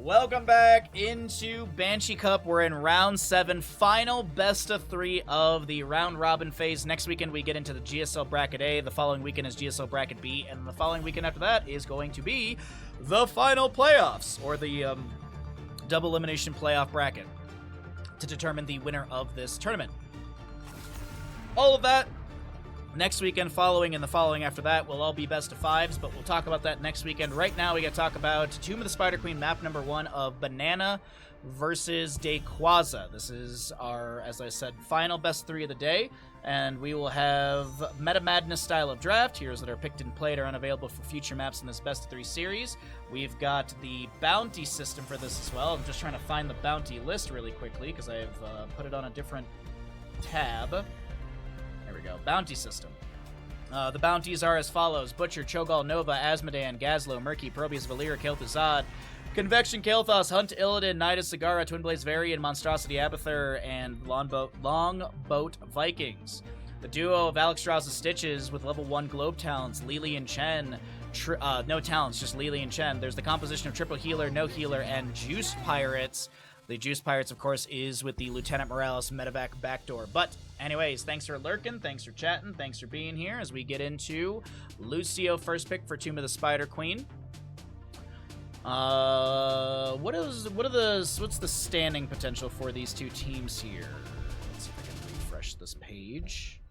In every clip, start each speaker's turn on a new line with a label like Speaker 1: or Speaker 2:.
Speaker 1: Welcome back into Banshee Cup. We're in round 7, final best of 3 of the round robin phase. Next weekend we get into the GSL bracket A, the following weekend is GSL bracket B, and the following weekend after that is going to be the final playoffs, or the double elimination playoff bracket, to determine the winner of this tournament. All of that next weekend, following, and the following after that will all be best of 5s, but we'll talk about that next weekend. Right now, we got to talk about Tomb of the Spider Queen, map number 1 of BananaH versus Daykwaza. This is our, as I said, final best 3 of the day, and we will have Meta Madness style of draft. Heroes that are picked and played are unavailable for future maps in this best of 3 series. We've got the bounty system for this as well. I'm just trying to find the bounty list really quickly because I've put it on a different tab. There we go. Bounty system. The bounties are as follows: Butcher, Cho'Gall, Nova, Asmodan, Gazlo, Murky, Probius, Valir, Kel'Thuzad, Convection, Kael'thas, Hunt, Illidan, Nidus, Sagara, Twin Blaze Varian, Monstrosity, Abathur, and Longboat Vikings. The duo of Alexstrasza Stitches with level 1 Globe Talents, Lili and Chen. No talents, just Lili and Chen. There's the composition of Triple Healer, No Healer, and Juice Pirates. The Juice Pirates, of course, is with the Lieutenant Morales medevac backdoor. But anyways, thanks for lurking, thanks for chatting, thanks for being here as we get into Lucio first pick for Tomb of the Spider Queen. What's the standing potential for these two teams here? Let's see if I can refresh this page.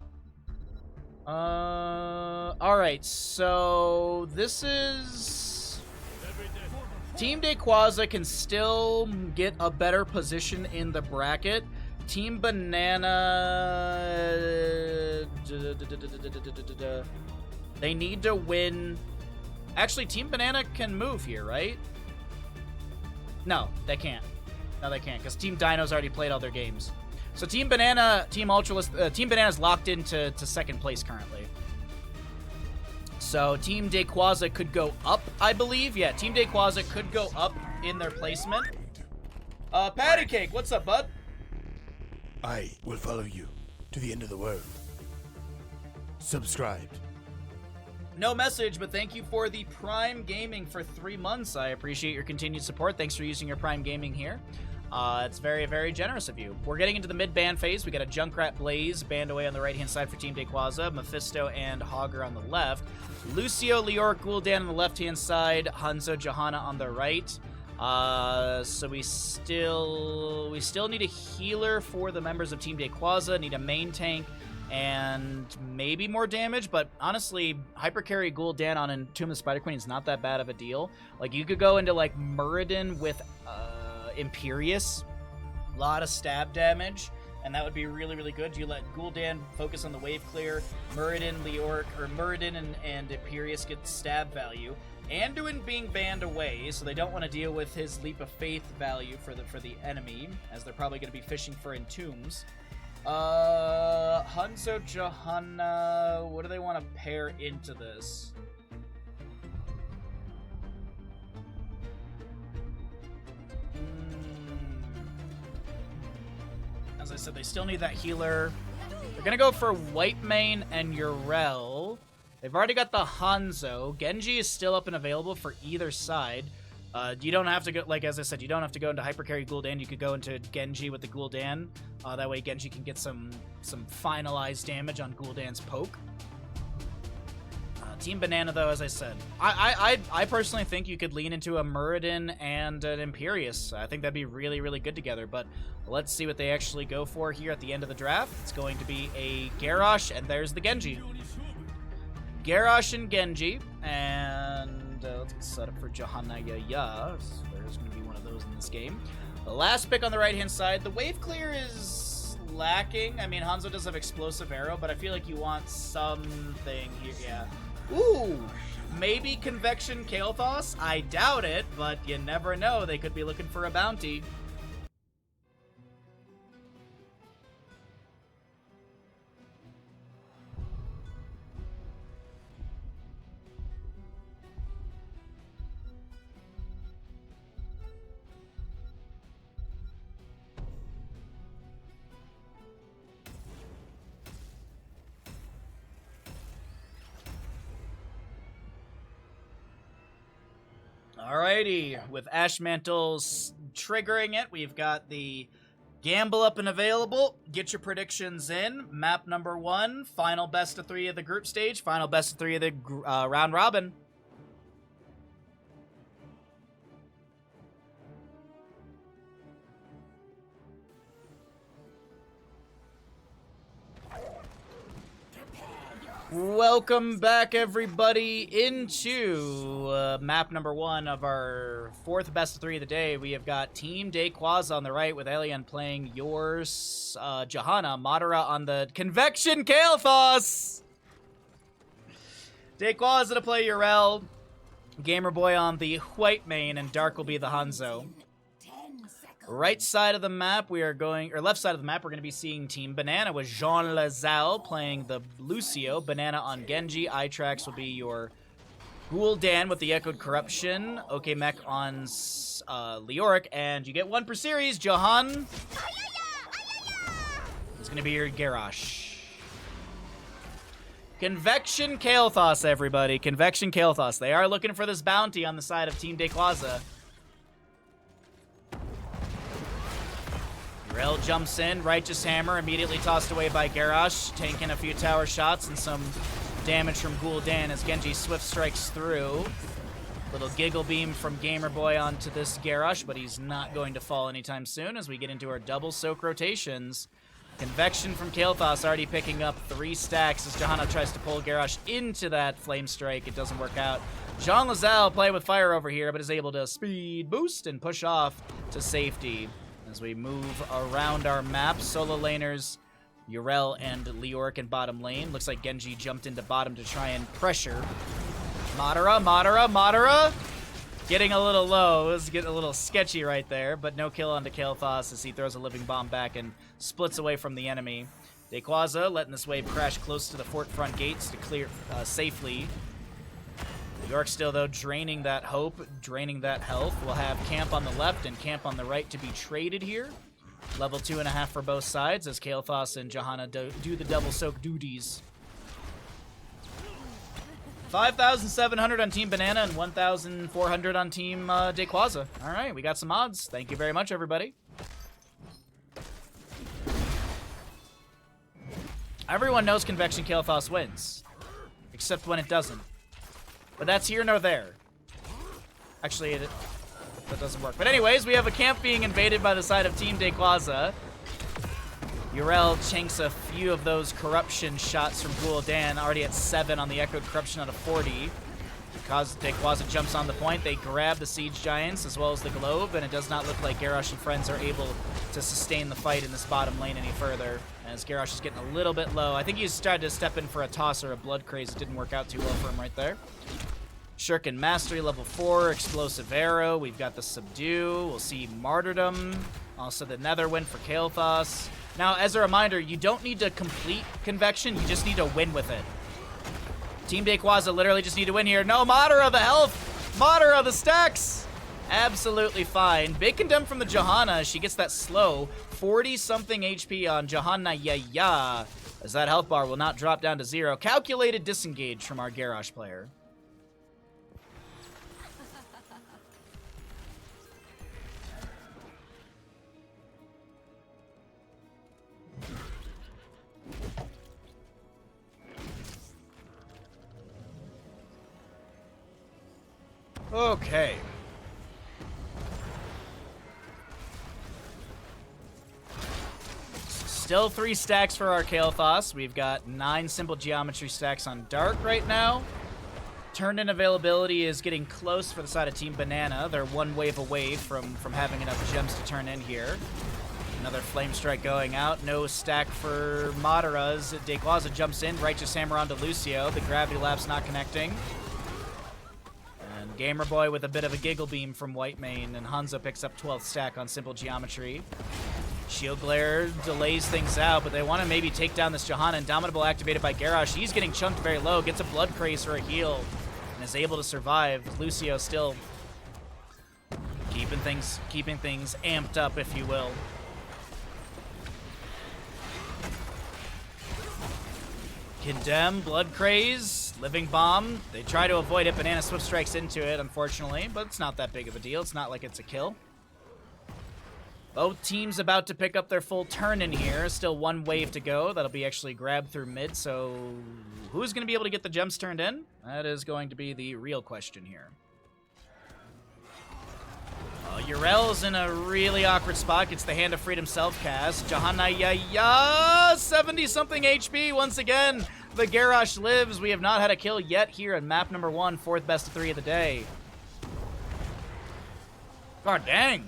Speaker 1: Alright, so this is... Team Daykwaza can still get a better position in the bracket. Team BananaH... They need to win... Actually, Team BananaH can move here, right? No, they can't. No, they can't, because Team Dino's already played all their games. So Team BananaH, Team Ultralist, Team BananaH's locked into second place currently. So Team Daykwaza could go up, I believe. Yeah, Team Daykwaza could go up in their placement. Patty Cake, what's up, bud?
Speaker 2: I will follow you to the end of the world. Subscribed.
Speaker 1: No message, but thank you for the Prime Gaming for 3 months. I appreciate your continued support. Thanks for using your Prime Gaming here. It's very, very generous of you. We're getting into the mid-ban phase. We got a Junkrat Blaze banned away on the right-hand side for Team Daykwaza, Mephisto and Hogger on the left, Lucio, Leoric, Gul'dan on the left-hand side, Hanzo, Johanna on the right. So we still need a healer for the members of Team Daykwaza, need a main tank, and maybe more damage, but honestly, Hypercarry Gul'dan on Tomb of the Spider Queen is not that bad of a deal. Like, you could go into, like, Muradin with, Imperious, a lot of stab damage, and that would be really, really good. You let Gul'dan focus on the wave clear, Muradin, Leoric, or Muradin and Imperious get stab value. Anduin being banned away, so they don't want to deal with his leap of faith value for the enemy, as they're probably going to be fishing for entombs. Hanzo, Johanna, what do they want to pair into this? As I said, they still need that healer. They're gonna go for Whitemane and Yrel. They've already got the Hanzo. Genji is still up and available for either side. You don't have to go, like, as I said, you don't have to go into Hypercarry Gul'dan. You could go into Genji with the Gul'dan. That way Genji can get some finalized damage on Gul'dan's poke. Team BananaH, though, as I said, I personally think you could lean into a Muradin and an Imperious. I think that'd be really, really good together, but let's see what they actually go for here at the end of the draft. It's going to be a Garrosh, and there's the Genji. Garrosh and Genji, and let's get set up for Johanna Yaya. There's going to be one of those in this game. The last pick on the right-hand side, the wave clear is lacking. I mean, Hanzo does have Explosive Arrow, but I feel like you want something here. Yeah. Ooh, maybe Convection Kael'thas? I doubt it, but you never know. They could be looking for a bounty. Alrighty, with Ash Mantles triggering it, we've got the gamble up and available. Get your predictions in. Map number 1, final best of 3 of the group stage, final best of 3 of the round robin. Welcome back, everybody, into map number 1 of our 4th best of 3 of the day. We have got Team Daykwaza on the right with Alien playing yours, Johanna, Madara on the Convection Kael'thas. Daykwaza to play Yrel, Gamerboy on the white main, and Dark will be the Hanzo. Right side of the map, we are going, or left side of the map, we're going to be seeing Team Banana with Jean Lazal playing the Lucio. Banana on Genji. Itrax will be your Gul'dan with the Echoed Corruption. Okmek on Leoric, and you get 1 per series. Johan is going to be your Garrosh. Convection Kael'thas, everybody. Convection Kael'thas. They are looking for this bounty on the side of Team Daykwaza. Yrel jumps in, Righteous Hammer, immediately tossed away by Garrosh, tanking a few tower shots and some damage from Gul'dan as Genji swift strikes through. Little giggle beam from Gamerboy onto this Garrosh, but he's not going to fall anytime soon as we get into our double soak rotations. Convection from Kael'thas already picking up 3 stacks as Johanna tries to pull Garrosh into that Flame Strike. It doesn't work out. Jean Lazal playing with fire over here, but is able to speed boost and push off to safety. As we move around our map, solo laners, Yrel and Leoric in bottom lane. Looks like Genji jumped into bottom to try and pressure. Madara! Getting a little low. It was getting a little sketchy right there, but no kill onto Kael'thas as he throws a living bomb back and splits away from the enemy. Daykwaza letting this wave crash close to the fort front gates to clear safely. York still, though, draining that hope, draining that health. We'll have camp on the left and camp on the right to be traded here. Level 2.5 for both sides as Kael'thas and Johanna do the double soak duties. 5,700 on Team Banana and 1,400 on Team Daykwaza. All right, we got some odds. Thank you very much, everybody. Everyone knows Convection Kael'thas wins, except when it doesn't. But that's here nor there. Actually, that doesn't work. But anyways, we have a camp being invaded by the side of Team Daykwaza. Yrel chinks a few of those corruption shots from Gul'dan, already at 7 on the Echoed Corruption out of 40. Because Daykwaza jumps on the point, they grab the Siege Giants as well as the Globe, and it does not look like Garrosh and friends are able to sustain the fight in this bottom lane any further, as Garrosh is getting a little bit low. I think he's tried to step in for a toss or a Blood Craze. It didn't work out too well for him right there. Shuriken Mastery, level 4, Explosive Arrow. We've got the Subdue. We'll see Martyrdom. Also the Nether Wind for Kael'thas. Now, as a reminder, you don't need to complete Convection. You just need to win with it. Team Daykwaza literally just need to win here. No, Madara, the health. Madara, the stacks. Absolutely fine. Big condemn from the Johanna. She gets that slow 40-something HP on Johanna Yaya, as that health bar will not drop down to 0. Calculated disengage from our Garrosh player. Okay. Still 3 stacks for our Kael'thas. We've got 9 simple geometry stacks on Dark right now. Turn-in availability is getting close for the side of Team Banana. They're 1 wave away from having enough gems to turn in here. Another Flame Strike going out. No stack for Madara's. Daykwaza jumps in. Righteous Hammer onto Lucio. The Gravity Lapse not connecting. And Gamerboy with a bit of a giggle beam from White Mane, and Hanzo picks up 12th stack on simple geometry. Shield Glare delays things out, but they want to maybe take down this Johanna. Indomitable activated by Garrosh. He's getting chunked very low, gets a Blood Craze for a heal, and is able to survive. Lucio still keeping things amped up, if you will. Condemn, Blood Craze. Living Bomb, they try to avoid it. Banana Swift Strikes into it, unfortunately, but it's not that big of a deal. It's not like it's a kill. Both teams about to pick up their full turn in here. Still one wave to go. That'll be actually grabbed through mid, so who's going to be able to get the gems turned in? That is going to be the real question here. Urel's in a really awkward spot. Gets the Hand of Freedom self-cast. Johanna, 70-something HP once again. The Garrosh lives. We have not had a kill yet here at map number 1, 4th best of 3 of the day. God dang.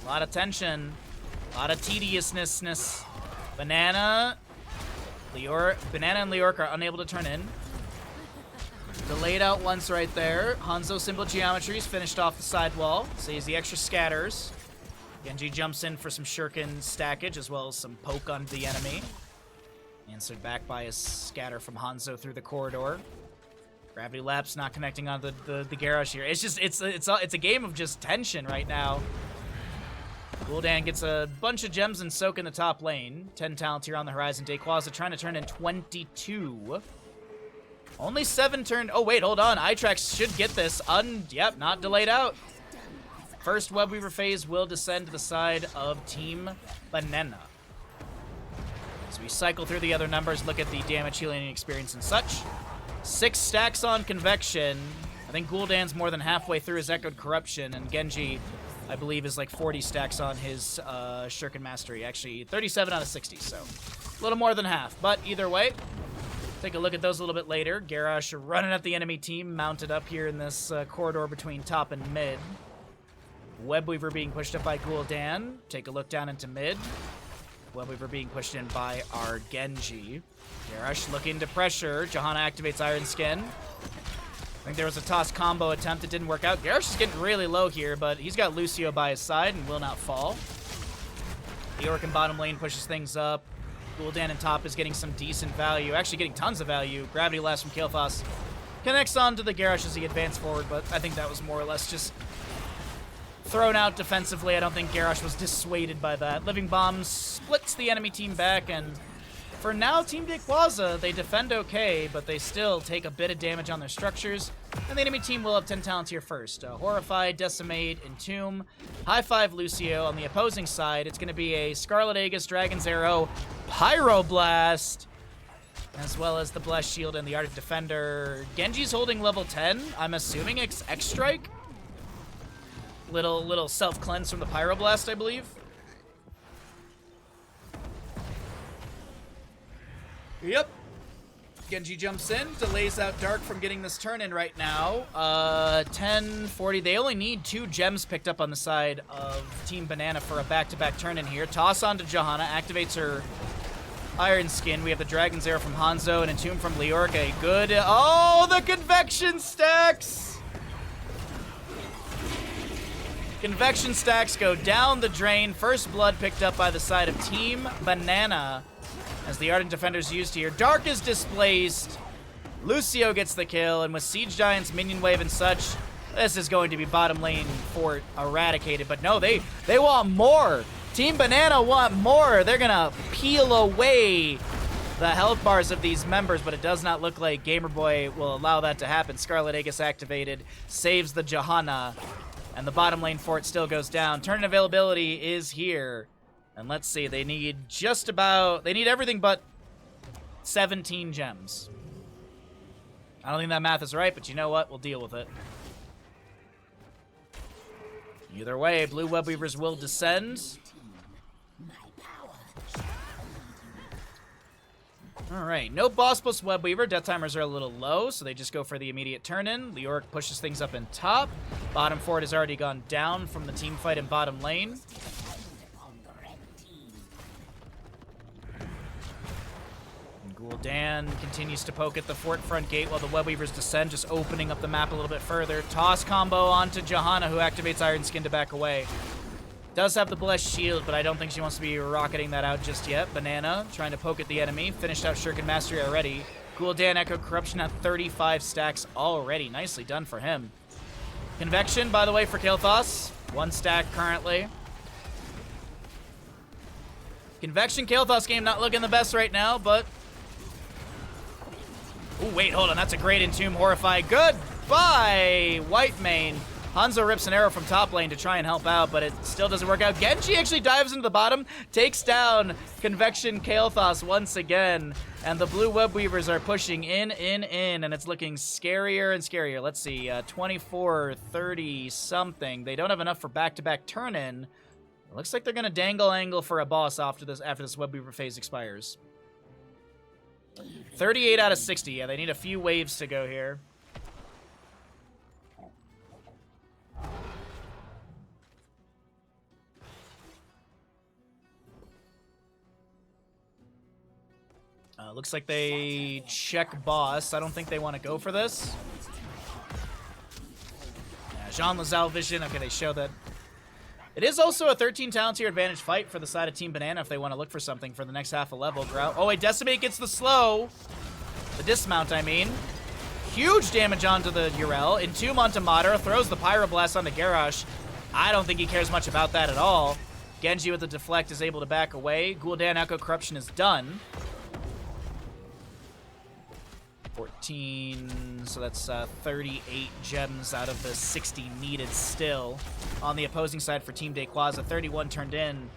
Speaker 1: A lot of tension. A lot of tediousness. Banana and Leoric are unable to turn in. Delayed out once right there. Hanzo Simple Geometries finished off the sidewall. Sees the extra scatters. Genji jumps in for some shuriken stackage as well as some poke on the enemy. Answered back by a scatter from Hanzo through the corridor. Gravity Lapse not connecting on the Garrosh here. It's just it's a game of just tension right now. Gul'dan gets a bunch of gems and soak in the top lane. 10 talents here on the horizon. Daykwaza trying to turn in 22. Only 7 turned. Oh, wait, hold on. iTrax should get this. Yep, not delayed out. First Webweaver phase will descend to the side of Team Banana. As we cycle through the other numbers, look at the damage, healing, experience, and such. 6 stacks on Convection. I think Gul'dan's more than halfway through his Echoed Corruption, and Genji, I believe, is like 40 stacks on his Shuriken Mastery. Actually, 37 out of 60, so a little more than half. But either way, take a look at those a little bit later. Garrosh running at the enemy team, mounted up here in this corridor between top and mid. Webweaver being pushed up by Gul'dan. Take a look down into mid. Webweaver being pushed in by our Genji. Garrosh looking to pressure. Johanna activates Iron Skin. I think there was a toss combo attempt that didn't work out. Garrosh is getting really low here, but he's got Lucio by his side and will not fall. The Orc in bottom lane pushes things up. Gul'dan in top is getting some decent value. Actually getting tons of value. Gravity Blast from Kael'thas connects on to the Garrosh as he advanced forward, but I think that was more or less just thrown out defensively. I don't think Garrosh was dissuaded by that. Living Bomb splits the enemy team back, and for now, Team Daykwaza, they defend okay, but they still take a bit of damage on their structures, and the enemy team will have 10 talents here first. Horrify, Decimate, Entomb, High Five Lucio. On the opposing side, it's going to be a Scarlet Aegis, Dragon's Arrow, Pyroblast, as well as the Blessed Shield and the Arctic Defender. Genji's holding level 10. I'm assuming X-Strike. Little self-cleanse from the Pyroblast, I believe. Yep. Genji jumps in, delays out Dark from getting this turn in right now. 10-40. They only need 2 gems picked up on the side of Team Banana for a back-to-back turn in here. Toss onto Johanna, activates her Iron Skin. We have the Dragon's Arrow from Hanzo and Entomb from Leoric. A good... Oh, the Convection stacks! Convection stacks go down the drain. First blood picked up by the side of Team Banana as the Ardent Defender's used here. Dark is displaced. Lucio gets the kill, and with Siege Giants, Minion Wave, and such, this is going to be bottom lane fort eradicated. But no, they want more. Team Banana want more. They're going to peel away the health bars of these members, but it does not look like Gamerboy will allow that to happen. Scarlet Aegis activated, saves the Johanna, and the bottom lane fort still goes down. Turn availability is here. And let's see, they need everything but 17 gems. I don't think that math is right, but you know what? We'll deal with it. Either way, blue Webweavers will descend. Alright, no boss plus Webweaver. Death timers are a little low, so they just go for the immediate turn-in. Leoric pushes things up in top. Bottom fort has already gone down from the team fight in bottom lane. Gul'dan continues to poke at the fort front gate while the Webweavers descend, just opening up the map a little bit further. Toss combo onto Johanna, who activates Iron Skin to back away. Does have the Blessed Shield, but I don't think she wants to be rocketing that out just yet. Banana trying to poke at the enemy. Finished out Shuriken Mastery already. Gul'dan Echo Corruption at 35 stacks already. Nicely done for him. Convection, by the way, for Kael'thas. 1 stack currently. Convection Kael'thas game not looking the best right now, but... Oh, wait, hold on. That's a great Entomb Horrify. Goodbye, White Mane. Hanzo rips an arrow from top lane to try and help out, but it still doesn't work out. Genji actually dives into the bottom, takes down Convection Kael'thas once again, and the blue web weavers are pushing in, and it's looking scarier and scarier. Let's see, 24, 30 something. They don't have enough for back-to-back turn-in. It looks like they're gonna dangle angle for a boss after this web weaver phase expires. 38 out of 60. Yeah, they need a few waves to go here. Looks like they check boss. I don't think they want to go for this. Yeah, Jean Lazelle vision. Okay, they show that. It is also a 13 talent tier advantage fight for the side of Team Banana if they want to look for something for the next half a level. Oh, wait, Decimate gets the slow. The dismount, I mean. Huge damage onto the Yrel. Entomb onto Madara. Throws the Pyroblast onto Garrosh. I don't think he cares much about that at all. Genji with the deflect is able to back away. Gul'dan Echo Corruption is done. 14, so that's 38 gems out of the 60 needed still. On the opposing side for Team Daykwaza, 31 turned in,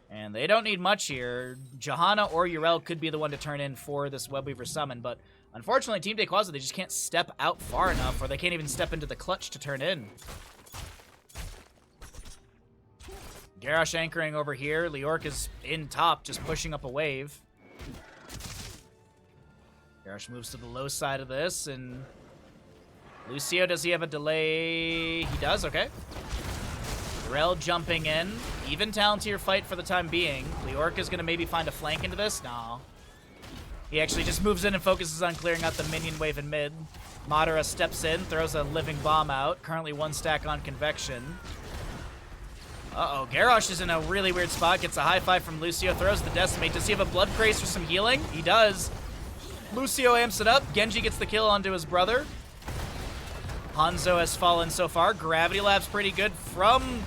Speaker 1: and they don't need much here. Johanna or Yrel could be the one to turn in for this Webweaver summon, but unfortunately, Team Daykwaza, they just can't step out far enough, or they can't even step into the clutch to turn in. Garrosh anchoring over here. Leoric is in top, just pushing up a wave. Garrosh moves to the low side of this, and Lucio, does he have a delay? He does, okay. Yrel jumping in. Even talent tier fight for the time being. Leoric is going to maybe find a flank into this? No. He actually just moves in and focuses on clearing out the minion wave in mid. Madara steps in, throws a living bomb out. Currently one stack on Convection. Uh-oh, Garrosh is in a really weird spot. Gets a high five from Lucio, throws the Decimate. Does he have a Blood Craze for some healing? He does. Lucio amps it up. Genji gets the kill onto his brother. Hanzo has fallen so far. Gravity Lab's pretty good from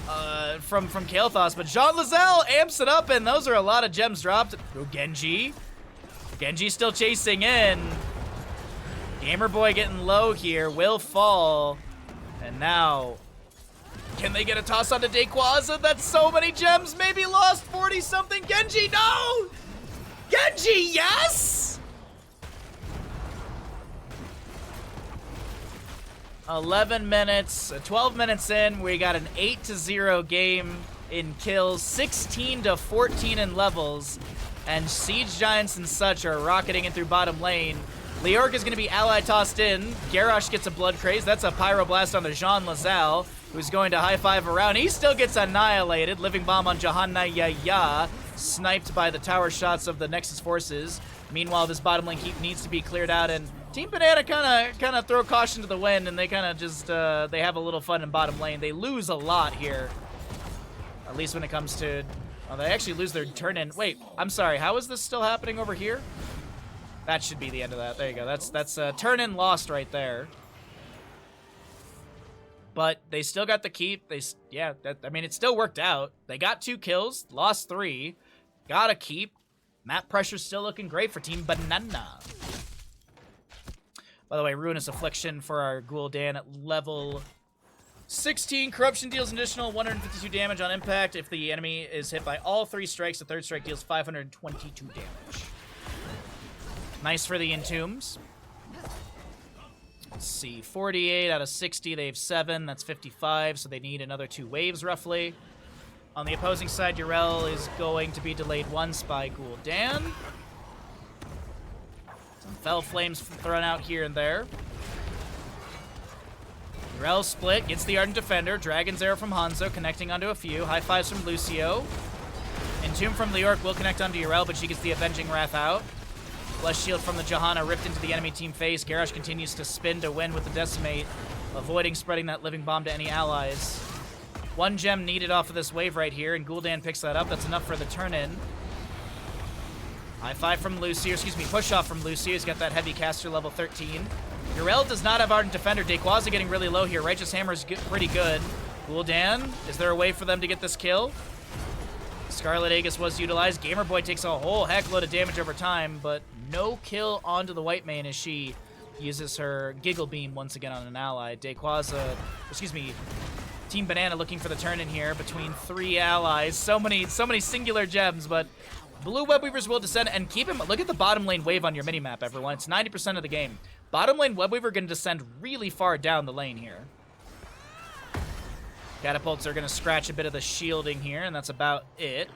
Speaker 1: Kael'thas, but Jean Lazelle amps it up, and those are a lot of gems dropped. Oh, Genji. Genji still chasing in. Gamer Boy getting low here. Will fall. And now, can they get a toss onto Daykwaza? That's so many gems. Maybe lost 40-something. Genji, no! Genji, yes! 11 minutes, 12 minutes in, we got an 8-0 game in kills, 16-14 in levels, and Siege Giants and such are rocketing in through bottom lane. Leoric is going to be ally tossed in. Garrosh gets a Blood Craze. That's a Pyroblast on the Jean Lazelle, who's going to high-five around. He still gets annihilated. Living Bomb on Johanna Yaya, sniped by the tower shots of the Nexus forces. Meanwhile, this bottom lane keep needs to be cleared out, and Team Banana kind of throw caution to the wind, and they kind of just they have a little fun in bottom lane. They lose a lot here, at least when it comes to. Oh, they actually lose their turn in. Wait, I'm sorry. How is this still happening over here? That should be the end of that. There you go. That's turn in lost right there. But they still got the keep. I mean, it still worked out. They got 2 kills, lost 3, got a keep. Map pressure's still looking great for Team Banana. By the way, Ruinous Affliction for our Gul'dan at level 16. Corruption deals an additional 152 damage on impact. If the enemy is hit by all 3 strikes, the 3rd strike deals 522 damage. Nice for the Entombs. Let's see, 48 out of 60. They have 7. That's 55, so they need another 2 waves, roughly. On the opposing side, Yrel is going to be delayed once by Gul'dan. Some Fell Flames thrown out here and there. Yrel split, gets the Ardent Defender. Dragon's Arrow from Hanzo, connecting onto a few. High fives from Lucio. Entomb from Leoric will connect onto Yrel, but she gets the Avenging Wrath out. Blessed Shield from the Johanna ripped into the enemy team face. Garrosh continues to spin to win with the Decimate, avoiding spreading that Living Bomb to any allies. 1 gem needed off of this wave right here, and Gul'dan picks that up. That's enough for the turn-in. High five from Lucio, push off from Lucio. He's got that heavy caster level 13. Yrel does not have Ardent Defender. Daykwaza getting really low here. Righteous Hammer is pretty good. Gul'dan, is there a way for them to get this kill? Scarlet Aegis was utilized. Gamer Boy takes a whole heckload of damage over time, but no kill onto the white main as she uses her Giggle Beam once again on an ally. Daykwaza, excuse me, Team Banana looking for the turn in here between 3 allies. So many singular gems, but blue Web Weavers will descend, and keep him. Look at the bottom lane wave on your minimap, everyone. It's 90% of the game. Bottom lane Web Weaver going to descend really far down the lane here. Catapults are going to scratch a bit of the shielding here, and that's about it.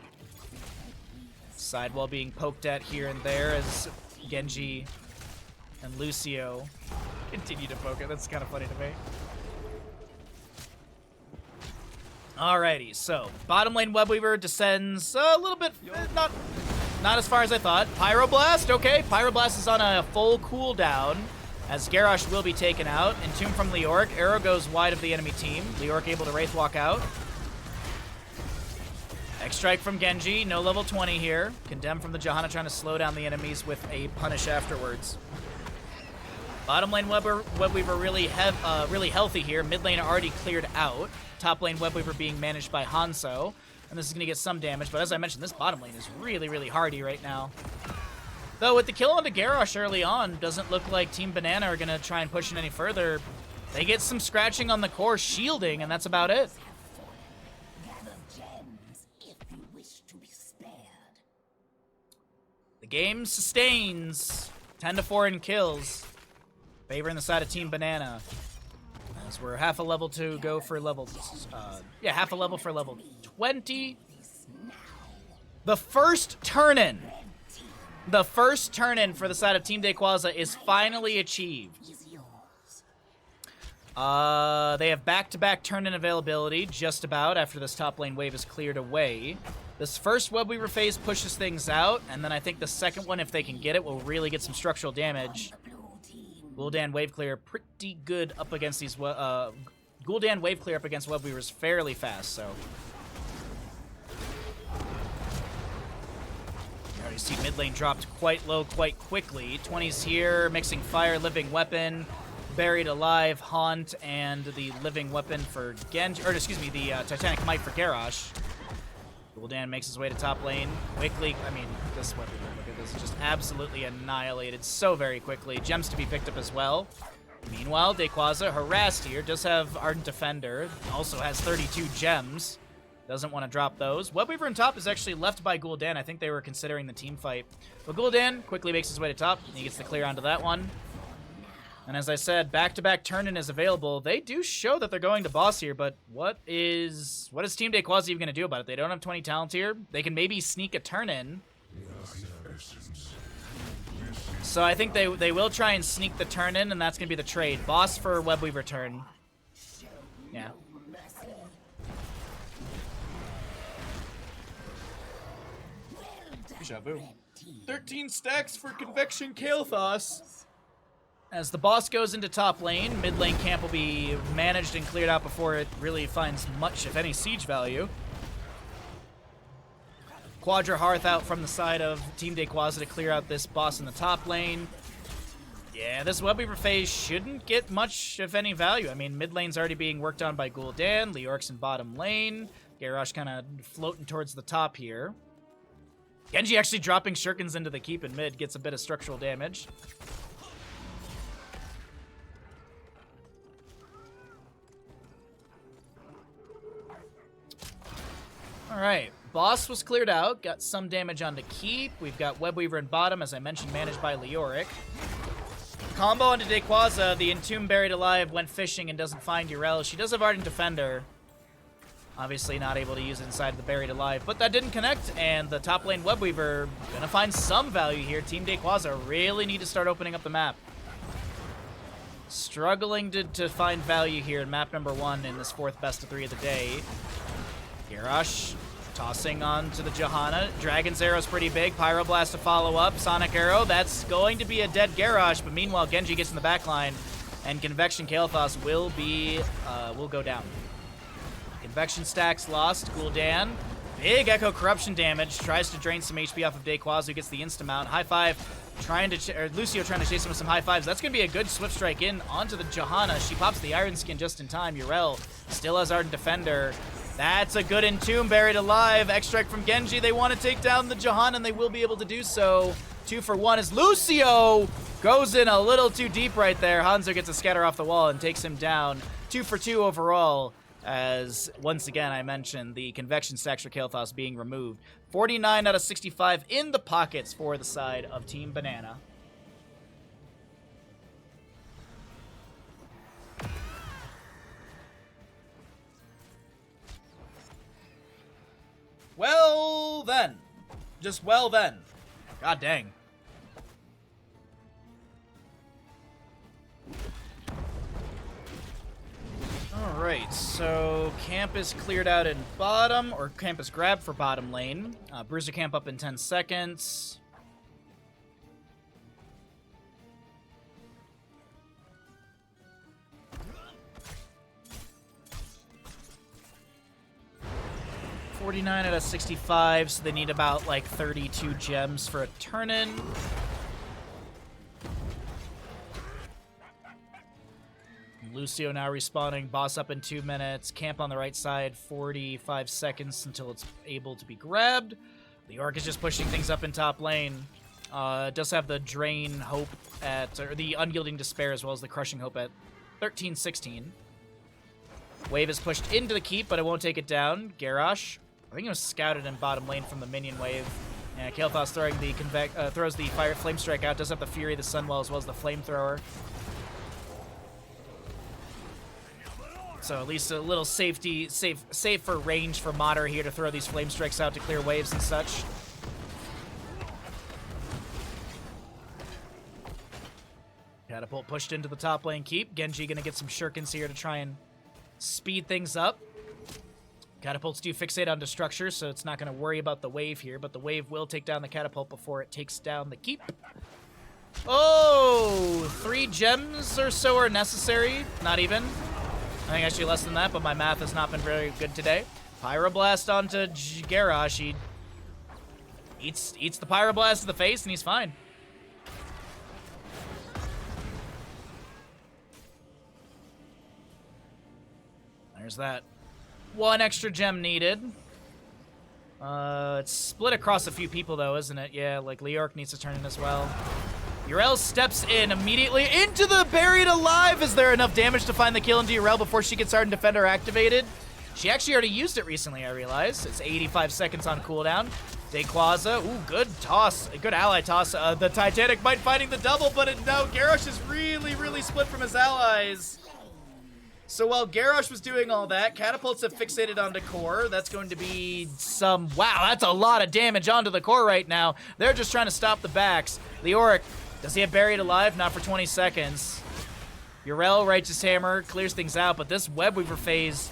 Speaker 1: Sidewall being poked at here and there as Genji and Lucio continue to poke it. That's kind of funny to me. Alrighty, so bottom lane Web Weaver descends a little bit, not as far as I thought. Pyroblast, okay. Pyroblast is on a full cooldown as Garrosh will be taken out. Entomb from Leoric. Arrow goes wide of the enemy team. Leoric able to Wraith Walk out. X-Strike from Genji, no level 20 here. Condemn from the Johanna trying to slow down the enemies with a punish afterwards. Bottom lane Web Weaver really healthy here. Mid lane already cleared out. Top lane Web Weaver being managed by Hanzo. And this is going to get some damage, but as I mentioned, this bottom lane is really, really hardy right now. Though with the kill onto Garrosh early on, doesn't look like Team Banana are going to try and push it any further. They get some scratching on the core shielding, and that's about it. The game sustains 10-4 in kills, favoring the side of Team Banana. As we're half a level to go for level, half a level for level 20. The first turn-in for the side of Team Daykwaza is finally achieved. They have back-to-back turn-in availability, just about, after this top lane wave is cleared away. This first Web Weaver phase pushes things out, and then I think the second one, if they can get it, will really get some structural damage. Gul'dan wave clear pretty good up against these, Gul'dan wave clear up against Web Weavers fairly fast, so. You already see mid lane dropped quite low quite quickly. 20's here, mixing fire, living weapon, buried alive, haunt, and the living weapon for Genji, or excuse me, the Titanic Might for Garrosh. Gul'dan makes his way to top lane quickly. I mean, this weapon, look at this, just absolutely annihilated so very quickly. Gems to be picked up as well. Meanwhile, Daykwaza, harassed here, does have Ardent Defender, also has 32 gems. Doesn't want to drop those. Web Weaver on top is actually left by Gul'dan. I think they were considering the team fight. But Gul'dan quickly makes his way to top. He gets the clear onto that one. And as I said, back-to-back turn-in is available. They do show that they're going to boss here, but what is Team Daykwaza even going to do about it? They don't have 20 talent here. They can maybe sneak a turn-in. So I think they will try and sneak the turn-in, and that's going to be the trade. Boss for Web Weaver turn. Yeah. Deja vu. 13 stacks for Convection Kael'thas. As the boss goes into top lane, mid lane camp will be managed and cleared out before it really finds much, if any, siege value. Quadra Hearth out from the side of Team Daykwaza to clear out this boss in the top lane. Yeah, this Web Weaver phase shouldn't get much, if any, value. I mean, mid lane's already being worked on by Gul'dan, Leoric's in bottom lane, Garrosh kind of floating towards the top here. Genji actually dropping shurikens into the keep in mid, gets a bit of structural damage. Alright, boss was cleared out, got some damage onto keep. We've got Web Weaver in bottom, as I mentioned, managed by Leoric. Combo onto Daykwaza, the Entomb buried alive, went fishing and doesn't find Urel. She does have Ardent Defender. Obviously not able to use it inside the buried alive, but that didn't connect, and the top lane Web Weaver gonna find some value here. Team Daykwaza really need to start opening up the map. Struggling to find value here in map number 1 in this 4th best of 3 of the day. Garrosh tossing on to the Johanna. Dragon's Arrow's pretty big. Pyroblast to follow up. Sonic Arrow, that's going to be a dead Garrosh, but meanwhile Genji gets in the backline, and Convection Kael'thas will go down. Convection stacks lost. Gul'dan, big Echo Corruption damage, tries to drain some HP off of Daykwaza, who gets the insta-mount. High five, Lucio trying to chase him with some high fives. That's going to be a good swift strike in onto the Johanna. She pops the Iron Skin just in time. Urel still has Ardent Defender. That's a good Entomb buried alive. Extract from Genji. They want to take down the Jahan, and they will be able to do so. 2 for 1 as Lucio goes in a little too deep right there. Hanzo gets a scatter off the wall and takes him down. 2 for 2 overall, as once again I mentioned the convection stacks for Kael'thas being removed. 49 out of 65 in the pockets for the side of Team Banana. Well then. Just well then. God dang. Alright, so camp is cleared out in bottom, or camp is grabbed for bottom lane. Bruiser camp up in 10 seconds. $49 out of 65, so they need about like 32 gems for a turn-in. Lucio now respawning, boss up in 2 minutes, camp on the right side, 45 seconds until it's able to be grabbed. The Orc is just pushing things up in top lane. Does have the Drain Hope at, or the Unyielding Despair as well as the Crushing Hope at 13-16. Wave is pushed into the keep, but it won't take it down. Garrosh, I think it was scouted in bottom lane from the minion wave. And Kael'thas throwing the throws the Fire Flame Strike out, does have the Fury, the Sunwell, as well as the Flamethrower. So at least a little safer range for Mater here to throw these Flame Strikes out to clear waves and such. Catapult pushed into the top lane keep. Genji gonna get some shurikens here to try and speed things up. Catapults do fixate onto structures, so it's not gonna worry about the wave here, but the wave will take down the catapult before it takes down the keep. Oh, 3 gems or so are necessary. Not even. I think actually less than that, but my math has not been very good today. Pyroblast onto Garrosh. He eats the Pyroblast to the face, and he's fine. There's that. 1 extra gem needed. It's split across a few people, though, isn't it? Yeah, like Leorc needs to turn in as well. Yrel steps in immediately into the Buried Alive. Is there enough damage to find the kill into Yrel before she gets Hardened Defender activated? She actually already used it recently, I realize. It's 85 seconds on cooldown. Daykwaza, ooh, good toss. Good ally toss. The Titanic might finding the double, but no, Garrosh is really split from his allies. So while Garrosh was doing all that, catapults have fixated onto core. That's going to be some... Wow, that's a lot of damage onto the core right now. They're just trying to stop the backs. Leoric, does he have Buried Alive? Not for 20 seconds. Yrel, Righteous Hammer, clears things out, but this Webweaver phase...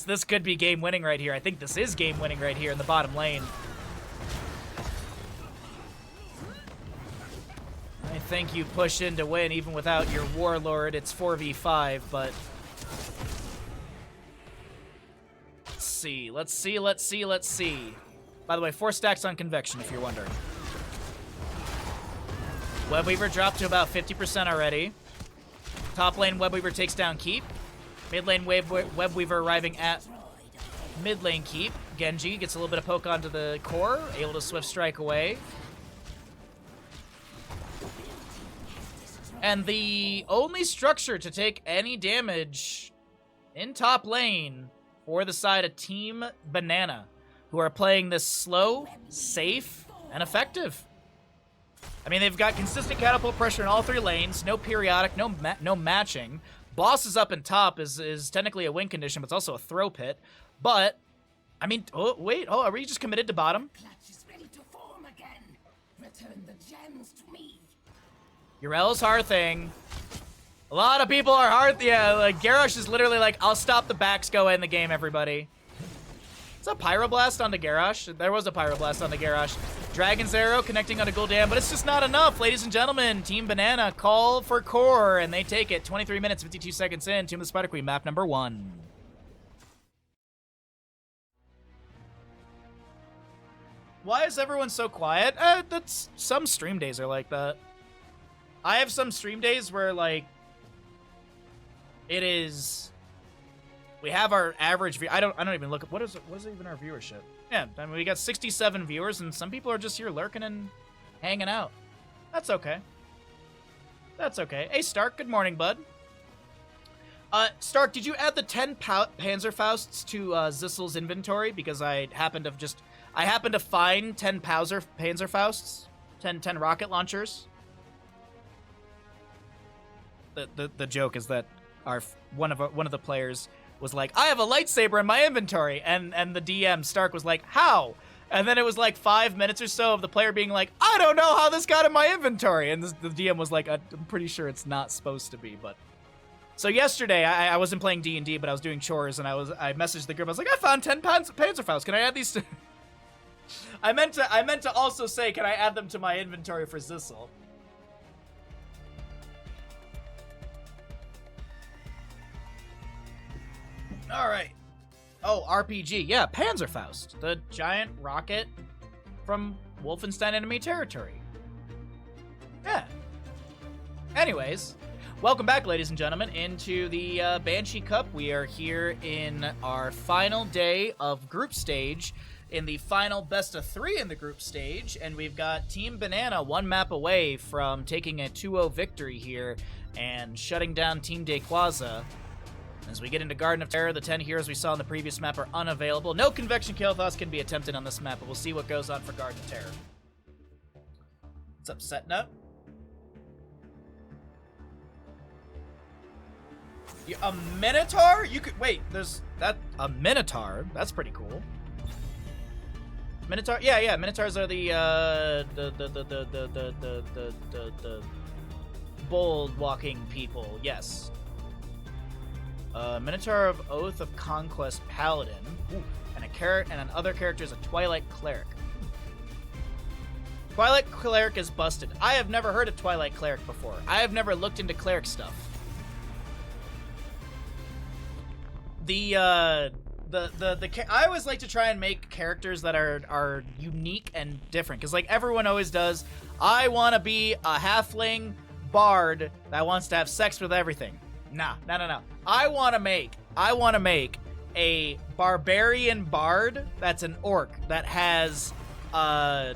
Speaker 1: this could be game-winning right here. I think this is game-winning right here in the bottom lane. I think you push in to win even without your Warlord. It's 4v5, but... Let's see. By the way, 4 stacks on Convection, if you're wondering. Webweaver dropped to about 50% already. Top lane, Webweaver takes down Keep. Mid lane, Webweaver arriving at mid lane Keep. Genji gets a little bit of poke onto the core, able to Swift Strike away. And the only structure to take any damage in top lane for the side of Team Banana, who are playing this slow, safe, and effective. I mean, they've got consistent catapult pressure in all 3 lanes, no periodic, no matching. Boss is up in top, is technically a win condition, but it's also a throw pit. But, I mean, are we just committed to bottom?
Speaker 3: Clutch is ready to form again. Return the gems to me.
Speaker 1: Yrel's Hearthing. A lot of people are like, Garrosh is literally like, I'll stop the backs, go in the game, everybody. It's a Pyroblast onto Garrosh. There was a Pyroblast onto Garrosh. Dragon's Arrow connecting onto Gul'dan, but it's just not enough, ladies and gentlemen. Team Banana call for core, and they take it. 23 minutes, 52 seconds in. Tomb of the Spider Queen, map number 1. Why is everyone so quiet? That's some stream days are like that. I have some stream days where, like, it is We have our average view. I don't even look at what is even our viewership. Yeah, I mean we got 67 viewers and some people are just here lurking and hanging out. That's okay. That's okay. Hey Stark, good morning, bud. Stark, did you add the 10 Panzerfausts to Zissel's inventory? Because I happened to find 10 Panzerfausts, 10 rocket launchers. The joke is that one of the players was like, I have a lightsaber in my inventory, and the DM Stark was like, how? And then it was like 5 minutes or so of the player being like, I don't know how this got in my inventory, and the DM was like, I'm pretty sure it's not supposed to be. But so yesterday I wasn't playing D&D, but I was doing chores, and I messaged the group. I was like, I found 10 Panzerfausts. Can I add these to I meant to also say, can I add them to my inventory for Zissel? All right. Oh, RPG. Yeah, Panzerfaust, the giant rocket from Wolfenstein Enemy Territory. Yeah. Anyways, welcome back, ladies and gentlemen, into the Banshee Cup. We are here in our final day of group stage, in the final best of 3 in the group stage, and we've got Team Banana one map away from taking a 2-0 victory here and shutting down Team Daykwaza. As we get into Garden of Terror, the 10 heroes we saw in the previous map are unavailable. No convection kill thoughts can be attempted on this map, but we'll see what goes on for Garden of Terror. What's up, Setnut? A Minotaur? You could wait. There's that a Minotaur. That's pretty cool. Minotaur. Yeah. Minotaurs are the bold walking people. Yes. Minotaur of Oath of Conquest Paladin. Ooh. And another character is a Twilight Cleric. Twilight Cleric is busted. I have never heard of Twilight Cleric before. I have never looked into cleric stuff. I always like to try and make characters that are unique and different, because like everyone always does. I want to be a halfling bard that wants to have sex with everything. No. I want to make a barbarian bard that's an orc that has a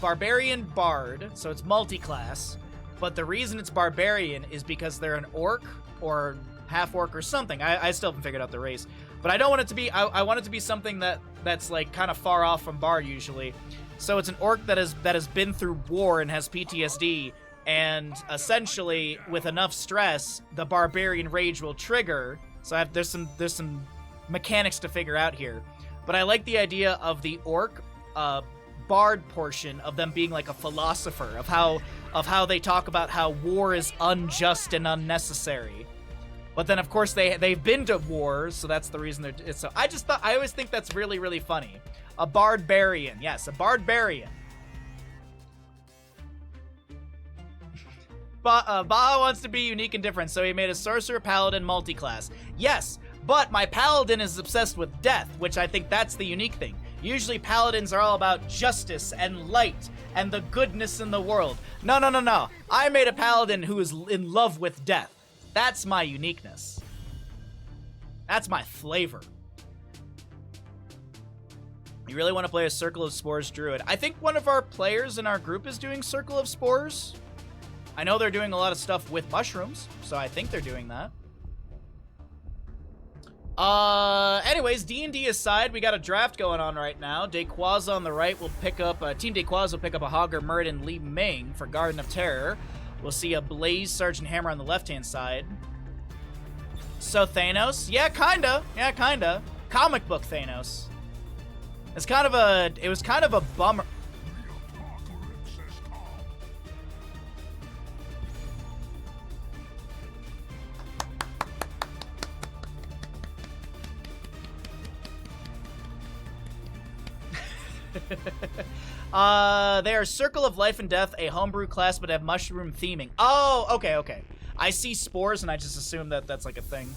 Speaker 1: barbarian bard, so it's multi-class, but the reason it's barbarian is because they're an orc or half orc or something. I still haven't figured out the race, but I don't want it to be. I want it to be something that's like kind of far off from bard usually. So it's an orc that has been through war and has PTSD. And essentially, with enough stress, the barbarian rage will trigger. So there's some mechanics to figure out here. But I like the idea of the orc bard portion of them being like a philosopher of how they talk about how war is unjust and unnecessary. But then of course they've been to war, so that's the reason they're. So I always think that's really, really funny. A barbarian, yes, a barbarian. Baha wants to be unique and different, so he made a sorcerer paladin multi-class. Yes, but my paladin is obsessed with death, which I think that's the unique thing. Usually paladins are all about justice and light and the goodness in the world. No. I made a paladin who is in love with death. That's my uniqueness. That's my flavor. You really want to play a Circle of Spores druid? I think one of our players in our group is doing Circle of Spores. I know they're doing a lot of stuff with mushrooms, so I think they're doing that. Anyways, D&D aside, we got a draft going on right now. Daykwaza on the right will pick up, Team Daykwaza will pick up a Hogger Murd and Li Ming for Garden of Terror. We'll see a Blaze Sergeant Hammer on the left-hand side. So Thanos? Yeah, kinda. Comic book Thanos. It was kind of a bummer. They are Circle of Life and Death, a homebrew class, but have mushroom theming. Oh, okay. I see spores, and I just assume that that's like a thing.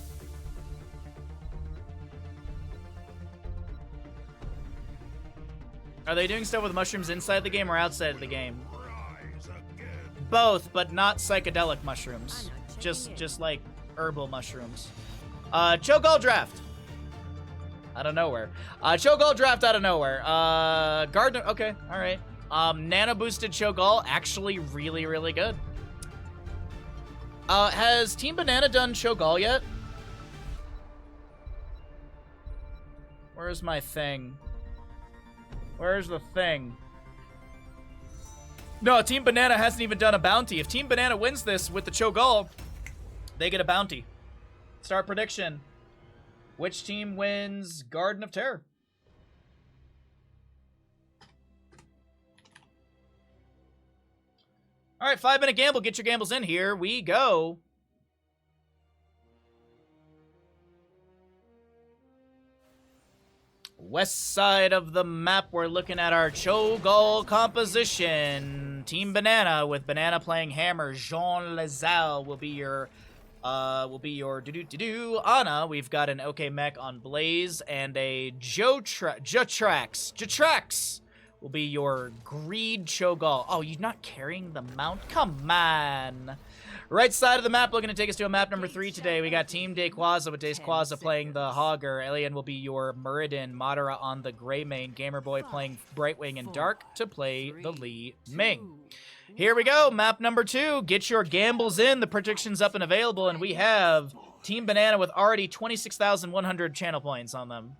Speaker 1: Are they doing stuff with mushrooms inside the game or outside of the game? Both, but not psychedelic mushrooms. Just like herbal mushrooms. Cho'Gall draft. Out of nowhere. Cho'Gall draft out of nowhere. Gardener. Okay, all right. Nano boosted Cho'Gall, actually really, really good. Has Team Banana done Cho'Gall yet? Where's my thing? Where's the thing? No, Team Banana hasn't even done a bounty. If Team Banana wins this with the Cho'Gall, they get a bounty. Start prediction. Which team wins Garden of Terror? All right, 5-minute gamble. Get your gambles in. Here we go. West side of the map, we're looking at our Cho'Gall composition. Team Banana with Banana playing Hammer. Jean Lazal will be your Ana. We've got an OK Mech on Blaze and a Jatrax will be your Greed Cho'Gall. Oh, you're not carrying the mount? Come on. Right side of the map, looking to take us to a map number 3 today. We got Team Daykwaza with Daykwaza playing the Hogger. Alien will be your Muradin. Madara on the Grey Mane. Gamerboy playing Brightwing and Dark to play the Li Ming. Here we go, map number 2. Get your gambles in. The prediction's up and available, and we have Team Banana with already 26,100 channel points on them.